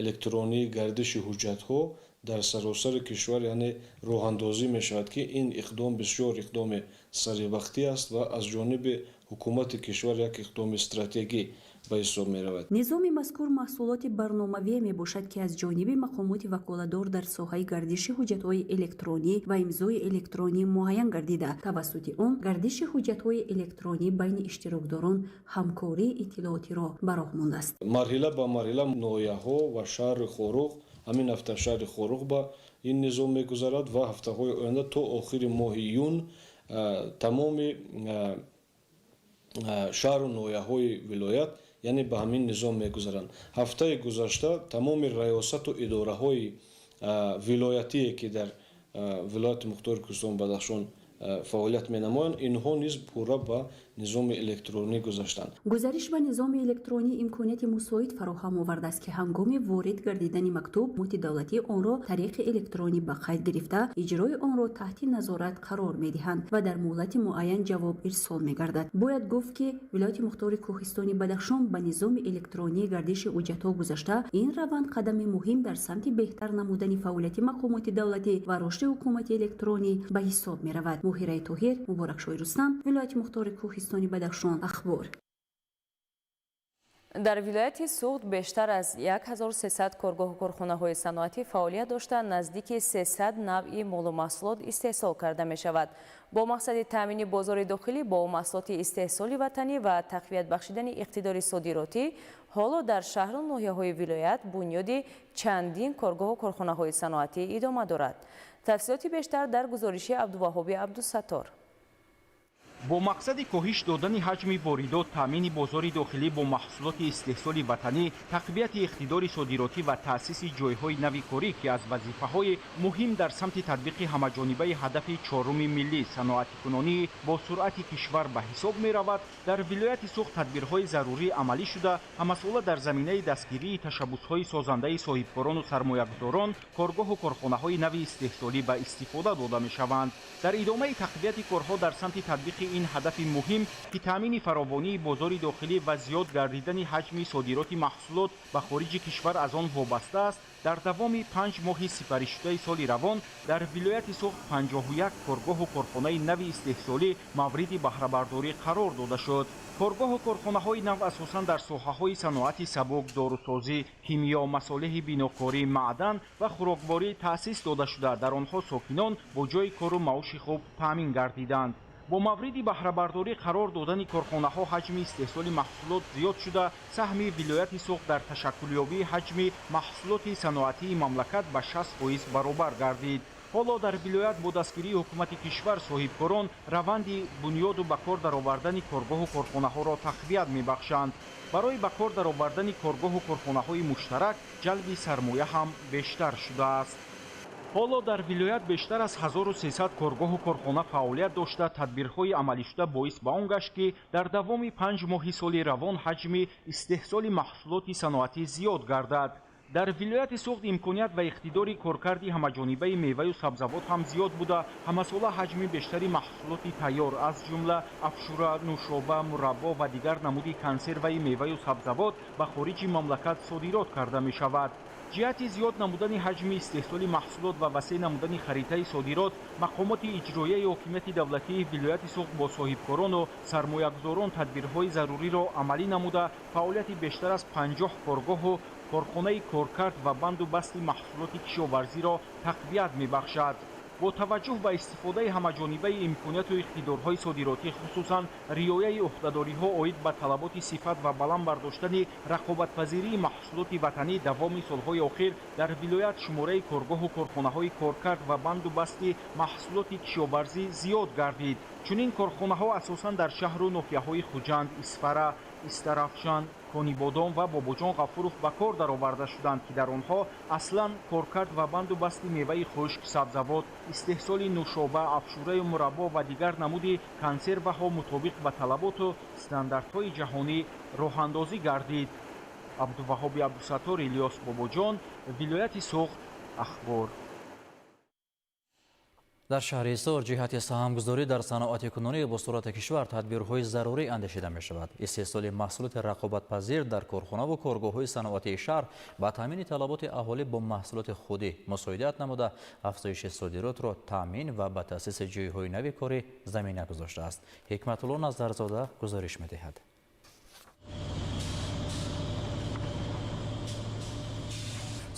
электронии гардиши ҳуҷҷатҳо дар саросари кишвар, яъне роҳандозӣ мешавад ки ин иқдом бисёр иқдоми саривақтӣ аст ва аз ҷониби ҳукумати кишвар як иқдоми стратегӣ ба ҳисоб меравад. низоми мазкур маҳсулоти барномавие мебошад ки аз ҷониби мақомоти ваколатдор дар соҳаи гардиши ҳуҷҷатҳои электронӣ ва имзои электронӣ муайян гардида, тавассути он гардиши ҳуҷҷатҳои электронӣ байни иштирокдорон ҳамкории иттилоотиро ба роҳ мондааст. марҳила ба марҳила ноҳияҳо ва шаҳри Хорух, ҳамин ҳафта шаҳри Хорух ба ин низом мегузарад ва ҳафтаҳои оянда то охири моҳи июн тамоми шаҳру ноҳияҳои вилоят яъне ба ҳамин низом мегузаранд. ҳафтаи гузашта тамоми раёсату идораҳои вилоятие ки дар вилояти мухтори Кӯҳистони Бадахшон фаъолият менамоянд, инҳо низ пурра ба низоми электронӣ гузаштанд. гузариш ба низоми электронӣ имконияти мусоид фароҳам овардааст ки ҳангоми ворид гардидани мактуб муҳити давлатӣ онро тариқи электронӣ ба қайд гирифта, иҷрои онро таҳти назорат қарор медиҳанд ва дар муҳлати муайян ҷавоб ирсол мегардад. бояд гуфт ки вилояти мухтори Кӯҳистони Бадахшон ба низоми электронии гардиши ҳуҷҷатҳо гузашта, ин раванд қадами муҳим дар самти беҳтар намудани фаъолияти мақомоти давлатӣ ва рушди ҳукумати электронӣ ба ҳисоб меравад. Муҳираи Тоҳир, Муборакшоҳи Рустам, вилояти мухтори Кӯҳистони Бадахшон, ахбор. дар вилояти Суғд бештар аз 1300 коргоҳу корхонаҳои саноатӣ фаъолият дошта, наздики 300 навъи молу маҳсулот истеҳсол карда мешавад. бо мақсади таъмини бозори дохилӣ бо маҳсулоти истеҳсоли ватанӣ ва тақвият бахшидани иқтидори содиротӣ, ҳоло дар шаҳру ноҳияҳои вилоят бунёди чандин коргоҳу корхонаҳои саноатӣ идома дорад. тафсилоти бештар дар гузориши Абдуваҳоби Абдусаттор. бо мақсади коҳиш додани ҳаҷми воридот, таъмини бозори дохилӣ бо маҳсулоти истеҳсоли ватанӣ, тақвияти иқтидори содиротӣ ва таъсиси ҷойҳои нави корӣ ки аз вазифаҳои муҳим дар самти татбиқи ҳамаҷонибаи ҳадафи чоруми миллии саноатикунонӣ бо суръати кишвар ба ҳисоб меравад, дар вилояти Суғд тадбирҳои зарурӣ амалӣ шуда, ҳамасола дар заминаи дастгирии ташаббусҳои созандаи соҳибкорону сармоягузорон коргоҳу корхонаҳои нави истеҳсолӣ ба истифода дода мешаванд. дар идомаи тақвияти корҳо дар самти татбиқи ин ҳадафи муҳим ки таъмини фаровонии бозори дохилӣ ва зиёд гардидани ҳаҷми содироти маҳсулот ба хориҷи кишвар аз он вобаста аст, дар давоми 5 моҳи сипаришудаи соли равон дар вилояти Суғд 51 коргоҳу корхонаи нави истеҳсолӣ мавриди баҳрабардорӣ қарор дода шуд. коргоҳу корхонаҳои нав асосан дар соҳаҳои саноати сабук, дорусозӣ, кимиё, масолиҳи бинокорӣ, маъдан ва хӯрокворӣ таъсис дода шуда, дар онҳо сокинон бо ҷои кору маоши хуб таъмин гардиданд. бо мавриди баҳрабардорӣ қарор додани корхонаҳо ҳаҷми истеҳсоли маҳсулот зиёд шуда, саҳми вилояти Суғд дар ташаккулёбии ҳаҷми маҳсулоти саноатии мамлакат ба 60% баробар гардид. ҳоло дар вилоят бо дастгирии ҳукумати кишвар соҳибкорон раванди бунёду ба кор даровардани коргоҳу корхонаҳоро тақвият мебахшанд. барои ба кор даровардани коргоҳу корхонаҳои муштарак ҷалби сармоя ҳам бештар шудааст. ҳоло дар вилоят бештар аз 1300 коргоҳу корхона фаъолият дошта, тадбирҳои амалишуда боис ба он гашт ки дар давоми 5 моҳи соли равон ҳаҷми истеҳсоли маҳсулоти саноатӣ зиёд гардад. дар вилояти Суғд имконият ва иқтидори коркарди ҳамаҷонибаи меваю сабзавот ҳам зиёд буда, ҳамасола ҳаҷми бештари маҳсулоти тайёр аз ҷумла афшура, нӯшоба, мураббо ва дигар намуди консерваи меваю сабзавот ба хориҷи мамлакат содирот карда мешавад. ҷиҳати зиёд намудани ҳаҷми истеҳсоли маҳсулот ва васеъ намудани харитаи содирот, мақомоти иҷроияи ҳокимияти давлатии вилояти Суғд бо соҳибкорону сармоягузорон тадбирҳои заруриро амалӣ намуда, фаъолияти бештар аз 50 коргоҳу корхонаи коркард ва банду басти маҳсулоти кишоварзиро тақвият мебахшад. бо таваҷҷӯҳ ба истифодаи ҳамаҷонибаи имконияту иқтидорҳои содиротӣ, хусусан риояи ӯҳдадориҳо оид ба талаботи сифат ва баланд бардоштани рақобатпазирии маҳсулоти ватанӣ, давоми солҳои охир дар вилоят шумораи коргоҳу корхонаҳои коркард ва банду басти маҳсулоти кишоварзӣ зиёд гардид. чунин корхонаҳо асосан дар шаҳру ноҳияҳои Хуҷанд, Исфара, Истарафшан, Конибодон ва Бобоҷон Ғафуров ба кор дароварда шуданд, ки дар онҳо аслан коркард ва банду басти меваи хушк, сабзавот, истеҳсоли нӯшоба, афшураю мураббо ва дигар намуди консерваҳо мутобиқ ба талаботу стандартҳои ҷаҳонӣ роҳандозӣ гардид. Абдуваҳоби Абдусаттор, Илёс Бобоҷон, вилояти Суғд, Ахбор. дар шаҳри Ҳисор ҷиҳати саҳмгузорӣ дар саноати кунунӣ бо сурати кишвар тадбирҳои зарурӣ андешида мешавад. истеҳсоли маҳсулоти рақобатпазир дар корхонаву коргоҳҳои саноатии шаҳр ба таъмини талаботи аҳолӣ бо маҳсулоти худӣ мусоидат намуда, афзоиши содиротро таъмин ва ба таъсиси ҷойҳои нави корӣ замина гузоштааст. ҳикматулло Назарзода гузориш медиҳад.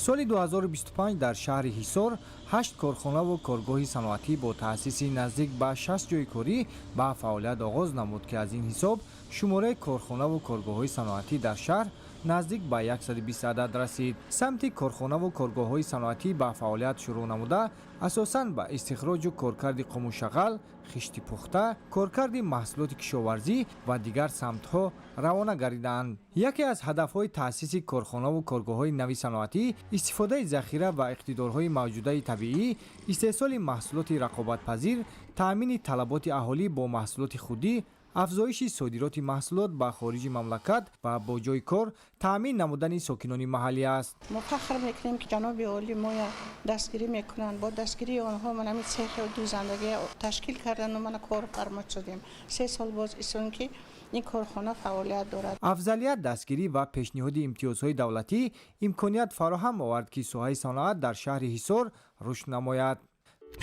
соли 2025 дар шаҳри Ҳисор 8 корхонаву коргоҳи саноатӣ бо таъсиси наздик ба 60 ҷойи корӣ ба фаъолият оғоз намуд, ки аз ин ҳисоб шумораи корхонаву коргоҳҳои саноатӣ дар шаҳр наздик ба 120 адад расид. самти корхонаву коргоҳҳои саноатӣ ба фаъолият шурӯъ намуда, асосан ба истихроҷу коркарди қумушағал, хишти пухта, коркарди маҳсулоти кишоварзӣ ва дигар самтҳо равона гардиданд. яке аз ҳадафҳои таъсиси корхонаву коргоҳҳои нави саноатӣ истифодаи захира ва иқтидорҳои мавҷудаи табиӣ, истеҳсоли маҳсулоти рақобатпазир, таъмини талаботи аҳолӣ бо маҳсулоти худӣ, афзоиши содироти маҳсулот ба хориҷи мамлакат ва бо ҷойи кор таъмин намудани сокинони маҳаллӣ аст. мо фахр мекунем ки ҷаноби олӣ моя дастгирӣ мекунанд. бо дастгирии онҳо ман ҳамин цехи дӯзандагӣ ташкил кардану мана корфармоч шудем. 3 сол боз истон ки ин корхона фаъолият дорад. афзалият дастгирӣ ва пешниҳоди имтиёзҳои давлатӣ имконият фароҳам овард, ки соҳаи саноат дар шаҳри Ҳисор рушд намояд.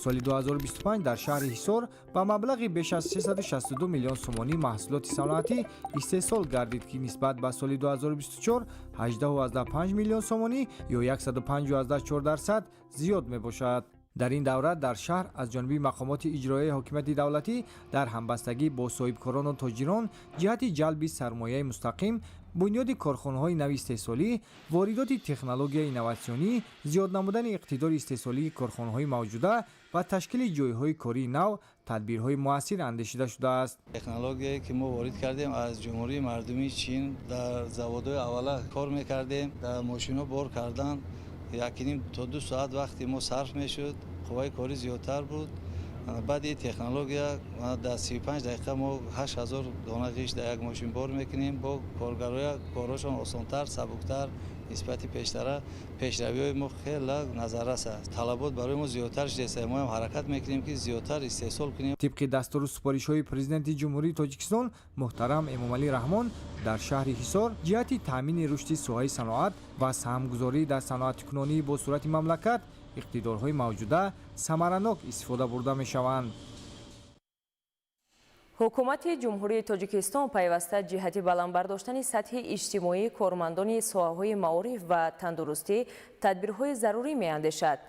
соли 2025 дар шаҳри Ҳисор ба маблағи беш аз 362 миллион сомонӣ маҳсулоти саноатӣ истеҳсол гардид, ки нисбат ба соли 2024 18,5 миллион сомонӣ ё 105,4% зиёд мебошад. дар ин давра дар шаҳр аз ҷониби мақомоти иҷроияи ҳокимияти давлатӣ дар ҳамбастагӣ бо соҳибкорону тоҷирон ҷиҳати ҷалби сармояи мустақим, бунёди корхонаҳои нави истеҳсолӣ, воридоти технологияи инноватсионӣ, зиёд намудани иқтидори истеҳсолии корхонаҳои мавҷуда ва ташкили ҷойҳои кории нав тадбирҳои муассир андешида шудааст. технологияе ки мо ворид кардем аз ҷумҳурии мардумии Чин, дар заводҳои аввала кор мекардем, дар мошинҳо бор кардан 1.5 то 2 соат вақти мо сарф мешуд, қувваи кори зиёдтар буд. баъди ин технология дар 35 дақиқа мо 8000 дона ғишт дар як мошин бор мекунем. бо коргароя корҳошон осонтар, сабуктар нисбати пештара. пешравиҳои мо хеле назаррас аст. талабот барои мо зиёдтар шудест. мо ҳам ҳаракат мекунем ки зиёдтар истеҳсол кунем. тибқи дастуру супоришҳои президенти ҷумҳурии Тоҷикистон муҳтарам Эмомалӣ Раҳмон дар шаҳри Ҳисор ҷиҳати таъмини рушди соҳаи саноат ва саҳмгузорӣ дар саноати кунонӣ бо сурати мамлакат иқтидорҳои мавҷуда самаранок истифода бурда мешаванд. ҳукумати ҷумҳурии Тоҷикистон пайваста ҷиҳати баландбардоштани сатҳи иҷтимоии кормандони соҳаҳои маориф ва тандурустӣ тадбирҳои зарурӣ меандешад.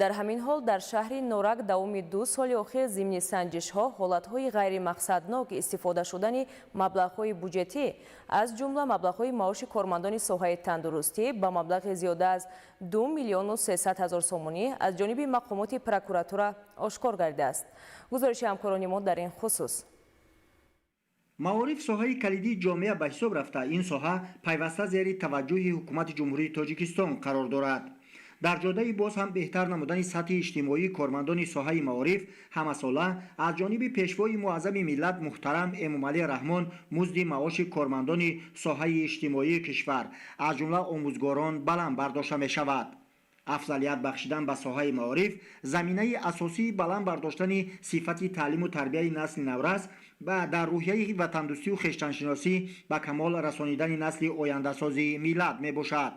дар ҳамин ҳол дар шаҳри Норак давоми 2 соли охир зимни санҷишҳо ҳолатҳои ғайримақсаднок истифода шудани маблағҳои буҷетӣ аз ҷумла маблағҳои маоши кормандони соҳаи тандурустӣ ба маблағи зиёда аз 2 миллиону 300 ҳазор сомонӣ аз ҷониби мақомоти прокуратура ошкор гардидааст. гузориши ҳамкорони мо дар ин хусус. маориф соҳаи калидии ҷомеа ба ҳисоб рафта, ин соҳа пайваста зери таваҷҷӯҳи ҳукумати ҷумҳурии Тоҷикистон қарор дорад. дар ҷодаи боз ҳам беҳтар намудани сатҳи иҷтимоии кормандони соҳаи маориф ҳамасола аз ҷониби пешвои муаззами миллат муҳтарам Эмомалӣ Раҳмон музди маоши кормандони соҳаи иҷтимоии кишвар аз ҷумла омӯзгорон баланд бардошта мешавад. афзалият бахшидан ба соҳаи маориф заминаи асосии баланд бардоштани сифати таълиму тарбияи насли наврас ва дар рӯҳияи ватандӯстию хештаншиносӣ ба камол расонидани насли ояндасози миллат мебошад.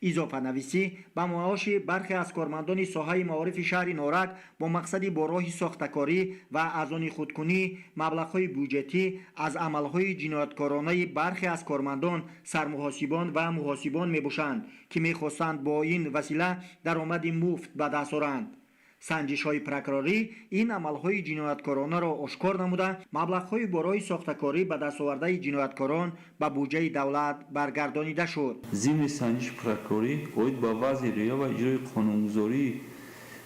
اضافه‌نویسی به معاش برخی از کارمندان ساحه معارف شهر نورک با مقصد با راه ساختکاری و از آن خودکنی مبلغ‌های بودجتی از عمل‌های جنایتکارانه برخی از کارمندان، سرمحاسبان و محاسبان می‌باشند که می‌خواستند با این وسیله درآمد مفت به دست آورند. سنجش‌های پروکوروری این عمل‌های جنایتکارانه را آشکار نموده مبلغ‌های برای ساختکاری به دست آورده جنایتکاران به بودجه دولت برگردانیده شد. ضمن سنجش پروکوروری اوید با وضع ریا و اجرای قانونگذاری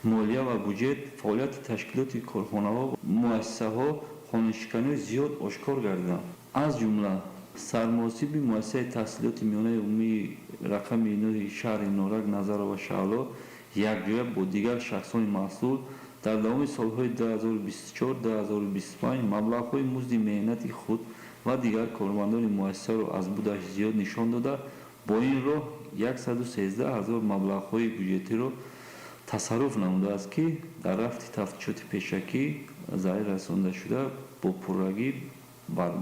مالیه و بودجت فعالیت تشکیلات کارخانه‌ها و مؤسسه‌ها قانونشکنی زیاد آشکار گردیده. از جمله سرمحاسب مؤسسه تحصیلات میانه عمومی رقم 9 شهر نورک نظر و شعلا یکجا با دیگر شخصان مسئول در دوام سالهای 2024-2025 مبلغ‌های مزد مهنتی خود و دیگر کارمندان مؤسسه را از بودجه زیاد نشان داده با این راه 113,000 مبلغ‌های بودجتی را تصرف نموده است که در رفت تفتیشات پیشکی ظاهر رسانده شده با پررگی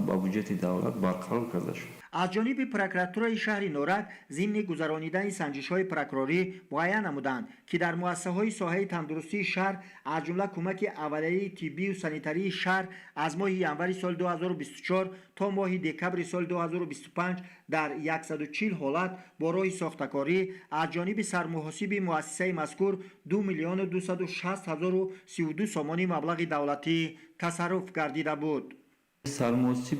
با بودجت دولت برقرار کرده شد. از جانب پروکراتورای شهر نورک ضمن گذرانیدن سنجش‌های پروکوروری معین نمودند که در مؤسسه‌های ساحه تندرستی شهر از جمله کمک اولیه طبی و سانیتری شهر از ماه ینوری سال 2024 تا ماه دکبر سال 2025 در 140 حالت با راه ساختکاری از جانب سرمحاسب مؤسسه مذکور 2,260,032 سامانی مبلغ دولتی تصرف گردیده بود. سرمحاسب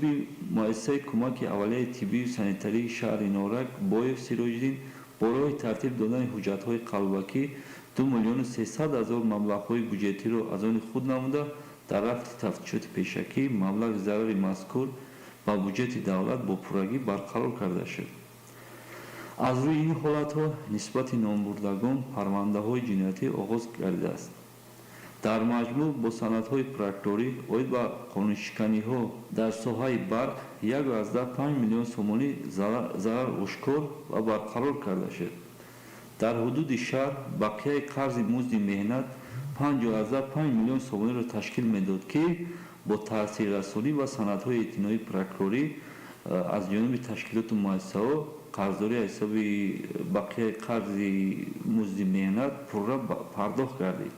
مؤسسه کمک اولیه طبی و سانیتری شهر نورک بویف سیروجدین با راه ترتیب دادن حجت‌های قلبکی 2,300,000 مبلغ‌های بودجتی را از آن خود نموده در رفت تفتیشات پیشکی مبلغ ضرر مذکور با بودجت دولت با پررگی برقرار کرده شد. از روی این حالت‌ها نسبت نامبردگان پرونده‌های جنایتی آغاز گردیده است. در مجموع با سندهای پروکوروری اوید با قانونشکنی‌ها در ساحه برق 1.5 میلیون سومانی ضرر آشکار و برقرار کرده شد. در حدود شهر بقیه قرض مزد مهنت 5.5 میلیون سومانی را تشکیل میداد که با تاثیررسانی و سندهای اعتنایی پروکوروری از جانب تشکیلات مؤسسه‌ها قرضداری حساب بقیه قرض مزد مهنت پرداخت گردید.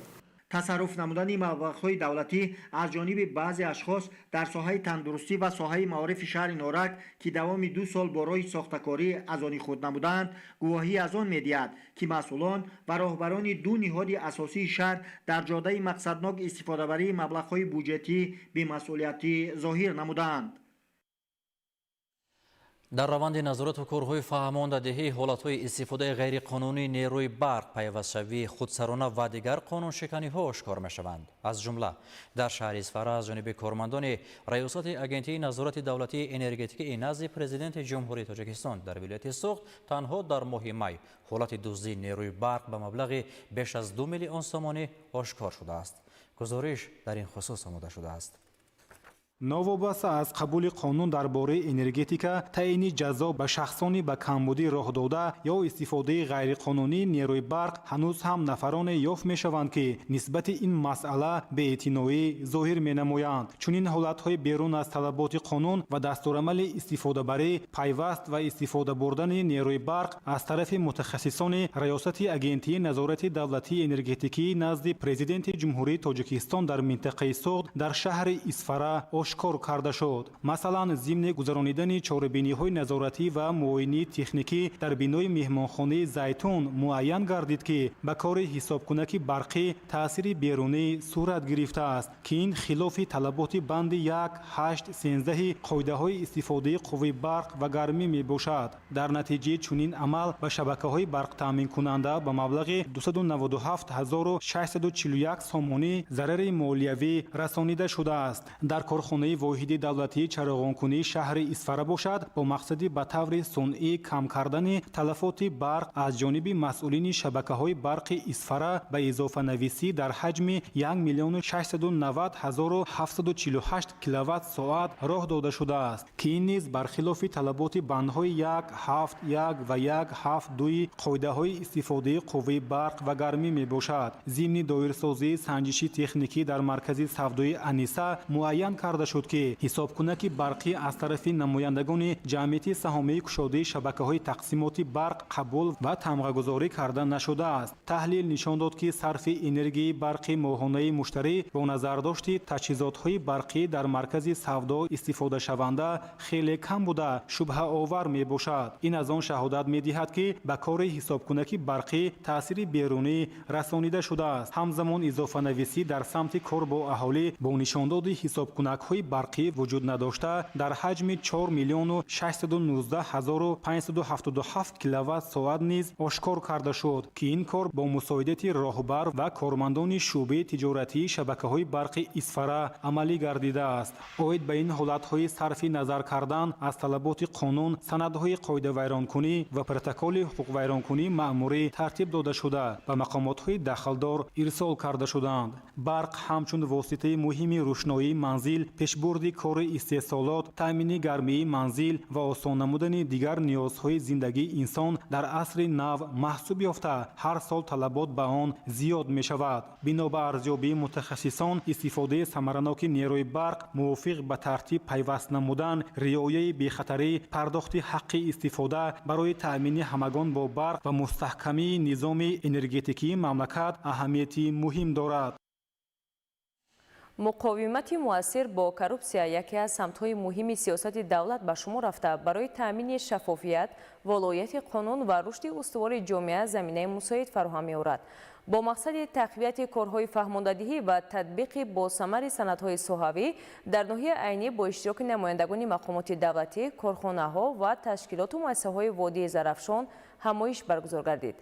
تصرف نمودن مبلغ‌های دولتی از جانب بعضی اشخاص در ساحه تندرستی و ساحه معارف شهر نورک که دوام 2 سال با راه ساختکاری از آن خود نمودند گواهی از آن می‌دهد که مسئولان و راهبران دو نهاد اساسی شهر در جاده مقصدناک استفاده بری مبلغ‌های بودجتی به مسئولیتی ظاهر نمودند. در روند نظارت و کارهای فهماندهی حالتهای استفاده غیرقانونی نیروی برق پیوستشوی خودسرانه و دیگر قانونشکنی‌ها آشکار می‌شوند. از جمله در شهر اصفهان از جانب کارمندان ریاست اگنتی نظارت دولتی انرژتیکی نزد پرزیدنت جمهوری تاجیکستان در ولایت سوخت تنها در ماه می حالت دزدی نیروی برق به مبلغ بیش از 2 میلیون سومانی آشکار شده است. گزارش در این خصوص آماده شده است. новобаста аз қабули қонун дар бораи энергетика таъини ҷазо ба шахсони ба камбудӣ роҳ дода ё истифодаи ғайриқонунии нерӯи барқ ҳанӯз ҳам нафароне ёфт мешаванд ки нисбати ин масъала беэътиноӣ зоҳир менамоянд. чунин ҳолатҳои берун аз талаботи қонун ва дастурамали истифодабарӣ пайваст ва истифода бурдани нерӯи барқ аз тарафи мутахассисони раёсати агентии назорати давлатии энергетикӣ назди президенти ҷумҳурии тоҷикистон дар минтақаи суғд дар шаҳри исфара ошкор карда шуд. масалан зимни гузаронидани чорабиниҳои назоратӣ ва муоинии техникӣ дар бинои меҳмонхонаи зайтун муайян гардид ки ба кори ҳисобкунаки барқӣ таъсири берунӣ сурат гирифтааст ки ин хилофи талаботи банди 1.8.13 қоидаҳои истифодаи қувваи барқ ва гармӣ мебошад. дар натиҷаи чунин амал ба шабакаҳои барқтаъминкунанда ба маблағи 297,641 сомонӣ зарари молиявӣ расонида шудааст. дар корхонаи воҳиди давлатии чароғонкунии шаҳри исфара бошад бо мақсади ба таври сунъӣ кам кардани талафоти барқ аз ҷониби масъулини шабакаҳои барқи исфара ба изофанависӣ дар ҳаҷми 1,690,748 киловатт-соат роҳ дода шудааст ки ин низ бархилофи талаботи бандҳои 1.7.1 ва 1.7.2 қоидаҳои истифодаи қувваи барқ ва гармӣ мебошад. зимни доирсозии санҷиши техникӣ дар маркази савдои аниса муайян карда карда шуд ки ҳисобкунаки барқӣ аз тарафи намояндагони ҷамъияти саҳомии кушодаи шабакаҳои тақсимоти барқ қабул ва тамғагузорӣ карда нашудааст. таҳлил нишон дод ки сарфи энергияи барқи моҳонаи муштарӣ бо назардошти таҷҳизотҳои барқӣ дар маркази савдо истифодашаванда хеле кам буда шубҳаовар мебошад. ин аз он шаҳодат медиҳад ки ба кори ҳисобкунаки барқӣ таъсири берунӣ расонида шудааст. ҳамзамон изофанависӣ дар самти кор бо аҳолӣ бо нишондоди ҳисобкунакҳои барқӣ вуҷуд надошта дар ҳаҷми 4 миллиону 619 ҳазору 577 киловатт соат низ ошкор карда шуд ки ин кор бо мусоидати роҳбар ва кормандони шуъбаи тиҷоратии шабакаҳои барқи исфара амалӣ гардидааст. оид ба ин ҳолатҳои сарфи назар кардан аз талаботи қонун, санадҳои қоидавайронкунӣ ва протоколи ҳуқуқвайронкунии маъмурӣ тартиб дода шуда ба мақомотҳои дахлдор ирсол карда шуданд. барқ ҳамчун воситаи муҳими рӯшноии манзил, пешбурди кори истеҳсолот, таъмини гармии манзил ва осон намудани дигар ниёзҳои зиндагии инсон дар асри нав маҳсуб ёфта ҳар сол талабот ба он зиёд мешавад. бино ба арзёбии мутахассисон истифодаи самараноки нерӯи барқ мувофиқ ба тартиб пайваст намудан, риояи бехатарӣ, пардохти ҳаққи истифода барои таъмини ҳамагон бо барқ ва мустаҳкамии низоми энергетикии мамлакат аҳамияти муҳим дорад. муқовимати муассир бо коррупсия яке аз самтҳои муҳими сиёсати давлат ба шумор рафта барои таъмини шаффофият, волояти қонун ва рушди устувори ҷомеа заминаи мусоид фароҳам меорад. бо мақсади тақвияти корҳои фаҳмондадиҳӣ ва татбиқи босамари санадҳои соҳавӣ дар ноҳияи айнӣ бо иштироки намояндагони мақомоти давлатӣ, корхонаҳо ва ташкилоту муассисаҳои Водии Зарафшон ҳамоиш баргузор гардид.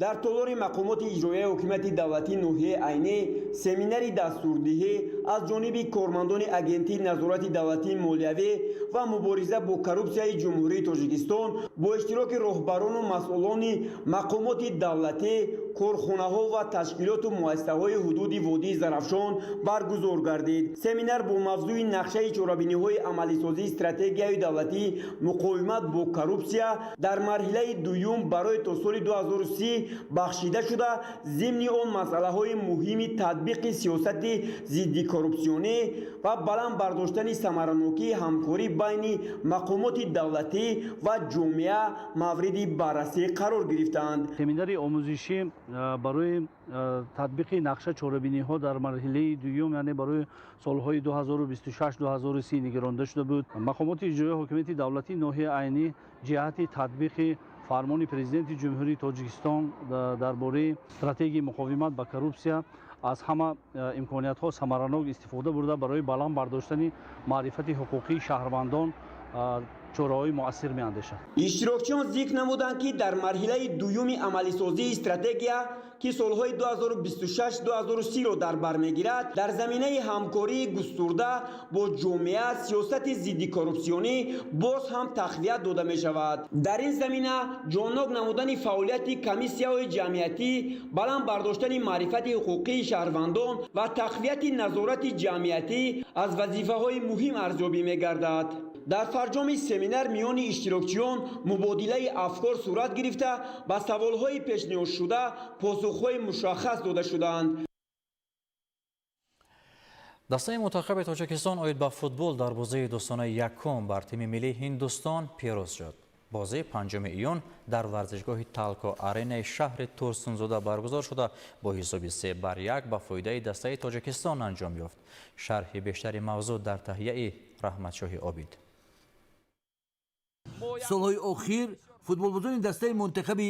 дар толори мақомоти иҷроияи ҳокимияти давлатии ноҳияи айнӣ семинари дастурдиҳӣ аз ҷониби кормандони агентии назорати давлатии молиявӣ ва мубориза бо коррупсияи ҷумҳурии Тоҷикистон бо иштироки роҳбарону масъулони мақомоти давлатӣ, корхонаҳо ва ташкилоту муассисаҳои ҳудуди Водии Зарафшон баргузор гардид. семинар бо мавзӯи нақшаи чорабиниҳои амалисозии стратегияи давлатӣ муқовимат бо коррупсия дар марҳилаи дуюм барои то соли 2030 бахшида шуда, зимни он масъалаҳои муҳими татбиқи сиёсати зидди коррупсионӣ ва баланд бардоштани самаранокии ҳамкорӣ байни мақомоти давлатӣ ва ҷомеа мавриди баррасӣ қарор гирифтанд. семинари омӯзишӣ барои татбиқи нақша чорабиниҳо дар марҳилаи дуюм, яъне барои солҳои 2026-2030 нигиронда шуда буд. мақомоти иҷроии ҳокимияти давлатии ноҳияи айнӣ ҷиҳати татбиқи фармони президенти ҷумҳурии Тоҷикистон дар бораи стратегияи муқовимат ба коррупсия аз ҳама имкониятҳо самаранок истифода бурда барои баланд бардоштани маърифати ҳуқуқии шаҳрвандон чораҳои муассир меандешад. иштирокчиён зикр намуданд ки дар марҳилаи дуюми амалисозии стратегия ки солҳои 2026-2030-ро дар бар мегирад, дар заминаи ҳамкории густурда бо ҷомеа сиёсати зидди коррупсионӣ боз ҳам тақвият дода мешавад. дар ин замина ҷонок намудани фаъолияти комиссияҳои ҷамъиятӣ, баланд бардоштани маърифати ҳуқуқии шаҳрвандон ва тақвияти назорати ҷамъиятӣ аз вазифаҳои муҳим арзёбӣ мегардад. дар фарҷоми семинар миёни иштирокчиён мубодилаи афкор сурат гирифта, ба саволҳои пешниҳодшуда посухҳои мушаххас дода шуданд. дастаи мунтахаби Тоҷикистон оид ба футбол дар бозии дӯстонаи якум бар тими миллии Ҳиндустон пирӯз шуд. бозии 5 июн дар варзишгоҳи Талко аренаи шаҳри Турсунзода баргузор шуда бо ҳисоби 3-1 ба фоидаи дастаи Тоҷикистон анҷом ёфт. шарҳи бештари мавзӯъ дар таҳияи Раҳматшоҳи Обид. солҳои охир футболбозони дастаи мунтахаби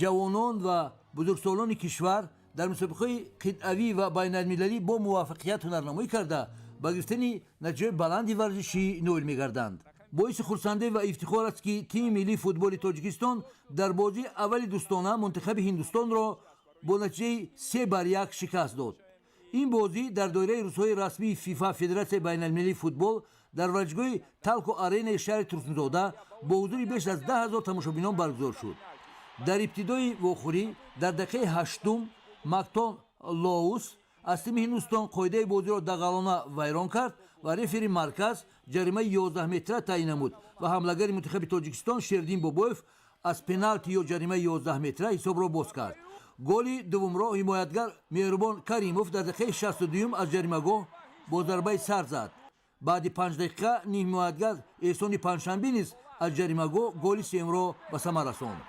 ҷавонон ва бузургсолони кишвар дар мусобиқаҳои қитъавӣ ва байналмилалӣ бо муваффақият ҳунарнамоӣ карда ба гирифтани натиҷаҳои баланди варзишӣ ноил мегарданд. боиси хурсандӣ ва ифтихор аст ки тими миллии футболи Тоҷикистон дар бозии аввали дӯстона мунтахаби Ҳиндустонро бо натиҷаи 3-1 шикаст дод. ин бозӣ дар доираи рӯзҳои расмии ФИФА Федератсияи байналмилалии футбол дар варзишгоҳи Талко аренаи шаҳри Турсунзода бо ҳузури беш аз 10 000 тамошобинон баргузор шуд. дар ибтидои вохӯрӣ дар дақиқаи 8 Мактон Лоус аз тими Ҳиндустон қоидаи бозиро дағалона вайрон кард ва рефери марказ ҷаримаи 11 метра таъин намуд ва ҳамлагари мунтахаби Тоҷикистон Шердин Бобоев аз пеналти ё ҷаримаи 11 метра ҳисобро боз кард. голи дуввумро ҳимоятгар Меҳрубон Каримов дар дақиқаи 62 аз ҷаримагоҳ бо зарбаи сар зад. баъди 5 дақиқа ниҳмоятгар эҳсони панҷшанбӣ низ аз ҷаримагоҳ голи сеюмро ба самар расонд.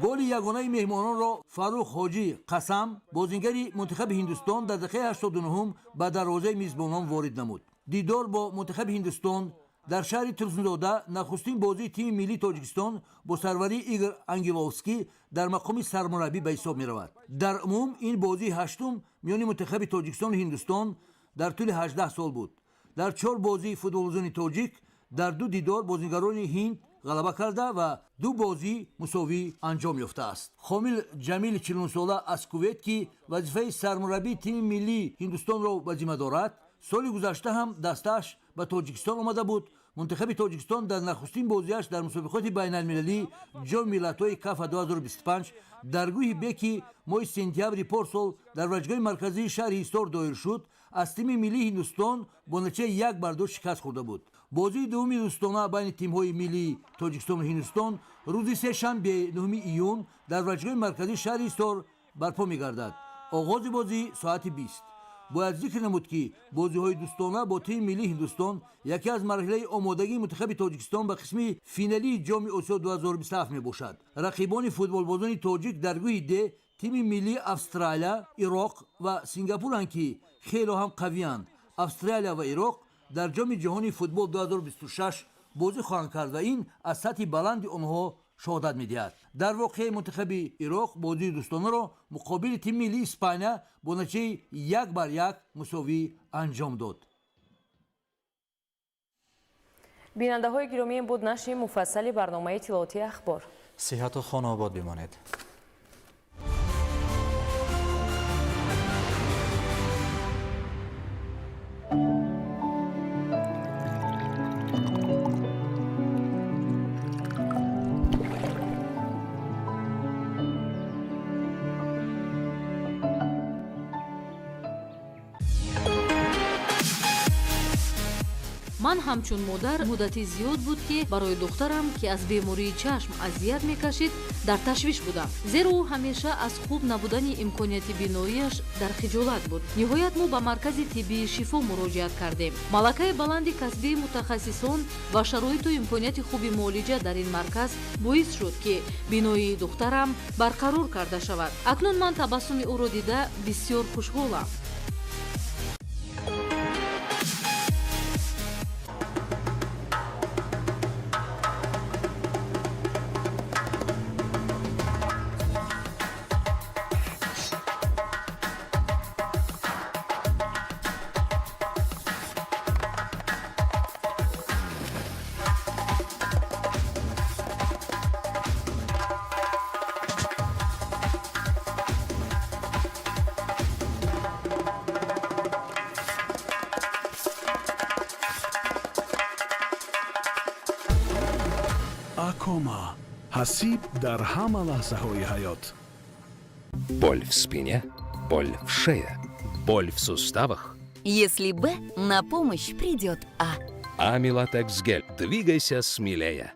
голи ягонаи меҳмононро Фарух ҳоҷӣ Қасам, бозингари мунтахаби Ҳиндустон, дар дақиқаи 89 ба дарвозаи мизбонон ворид намуд. дидор бо мунтахаби Ҳиндустон дар шаҳри Турсунзода нахустин бозии тими миллии Тоҷикистон бо сарварии Игор Ангеловский дар мақоми сармураббӣ ба ҳисоб меравад. дар умум ин бозии ҳаштум миёни мунтахаби Тоҷикистону Ҳиндустон дар тӯли 18 сол буд. дар 4 бозии футболбозони тоҷик дар 2 дидор бозингарони ҳинд ғалаба карда ва 2 бозӣ мусовӣ анҷом ёфтааст. Хомил Ҷамили 49 сола аз Кувейт ки вазифаи сармураббии тими миллии Ҳиндустонро ба зимма дорад, соли гузашта ҳам дастааш ба Тоҷикистон омада буд. мунтахаби Тоҷикистон дар нахустин бозиаш дар мусобиқоти байналмилалии ҷоми миллатҳои Кафа 2025 дар гӯҳи беки моҳи сентябри порсол дар ваҷгоҳи марказии шаҳри Ҳисор доир шуд, аз тими миллии Ҳиндустон бо натиҷаи 1-2 шикаст хӯрда буд. бозии дуввуми дӯстона байни тимҳои миллии Тоҷикистону Ҳиндустон рӯзи сешанбе 9 июн дар ваҷгоҳи марказии шаҳри Ҳисор барпо мегардад. оғози бозӣ соати 20. бояд зикр намуд ки бозиҳои дӯстона бо тими миллии Ҳиндустон яке аз марҳилаи омодагии мунтахаби Тоҷикистон ба қисми финалии ҷоми Осиё 2027 мебошад. рақибони футболбозони тоҷик дар гӯҳи Д тими миллии Австралия, Ироқ ва Сингапуранд ки хело ҳам қавиянд. Австралия ва Ироқ дар ҷоми ҷаҳони футбол 2026 бозӣ хоҳанд кард ва ин аз сатҳи баланди онҳо шаҳодат медиҳад. дар воқеъ мунтахаби Ироқ бозии дӯстонаро муқобили тими миллии Испания бо натиҷаи 1-1 мусовӣ анҷом дод. бинандаҳои гиромӣ, ин буд нашри муфассали барномаи иттилоотии ахбор. сиҳату хонобод бимонед. ман ҳамчун модар муддати зиёд буд ки барои духтарам ки аз бемории чашм азият мекашид дар ташвиш будам, зеро ӯ ҳамеша аз хуб набудани имконияти биноияш дар хиҷолат буд. ниҳоят мо ба маркази тиббии шифо муроҷиат кардем. малакаи баланди касбии мутахассисон ва шароиту имконияти хуби муолиҷа дар ин марказ боис шуд ки биноии духтарам барқарор карда шавад. акнун ман табассуми ӯро дида бисёр хушҳолам. Акома. Ҳасиб дар ҳама лаҳзаҳои ҳаёт. Боль в спине, боль в шее, боль в суставах. Если Б, на помощь придет А. Амилатекс гель. Двигайся смелее.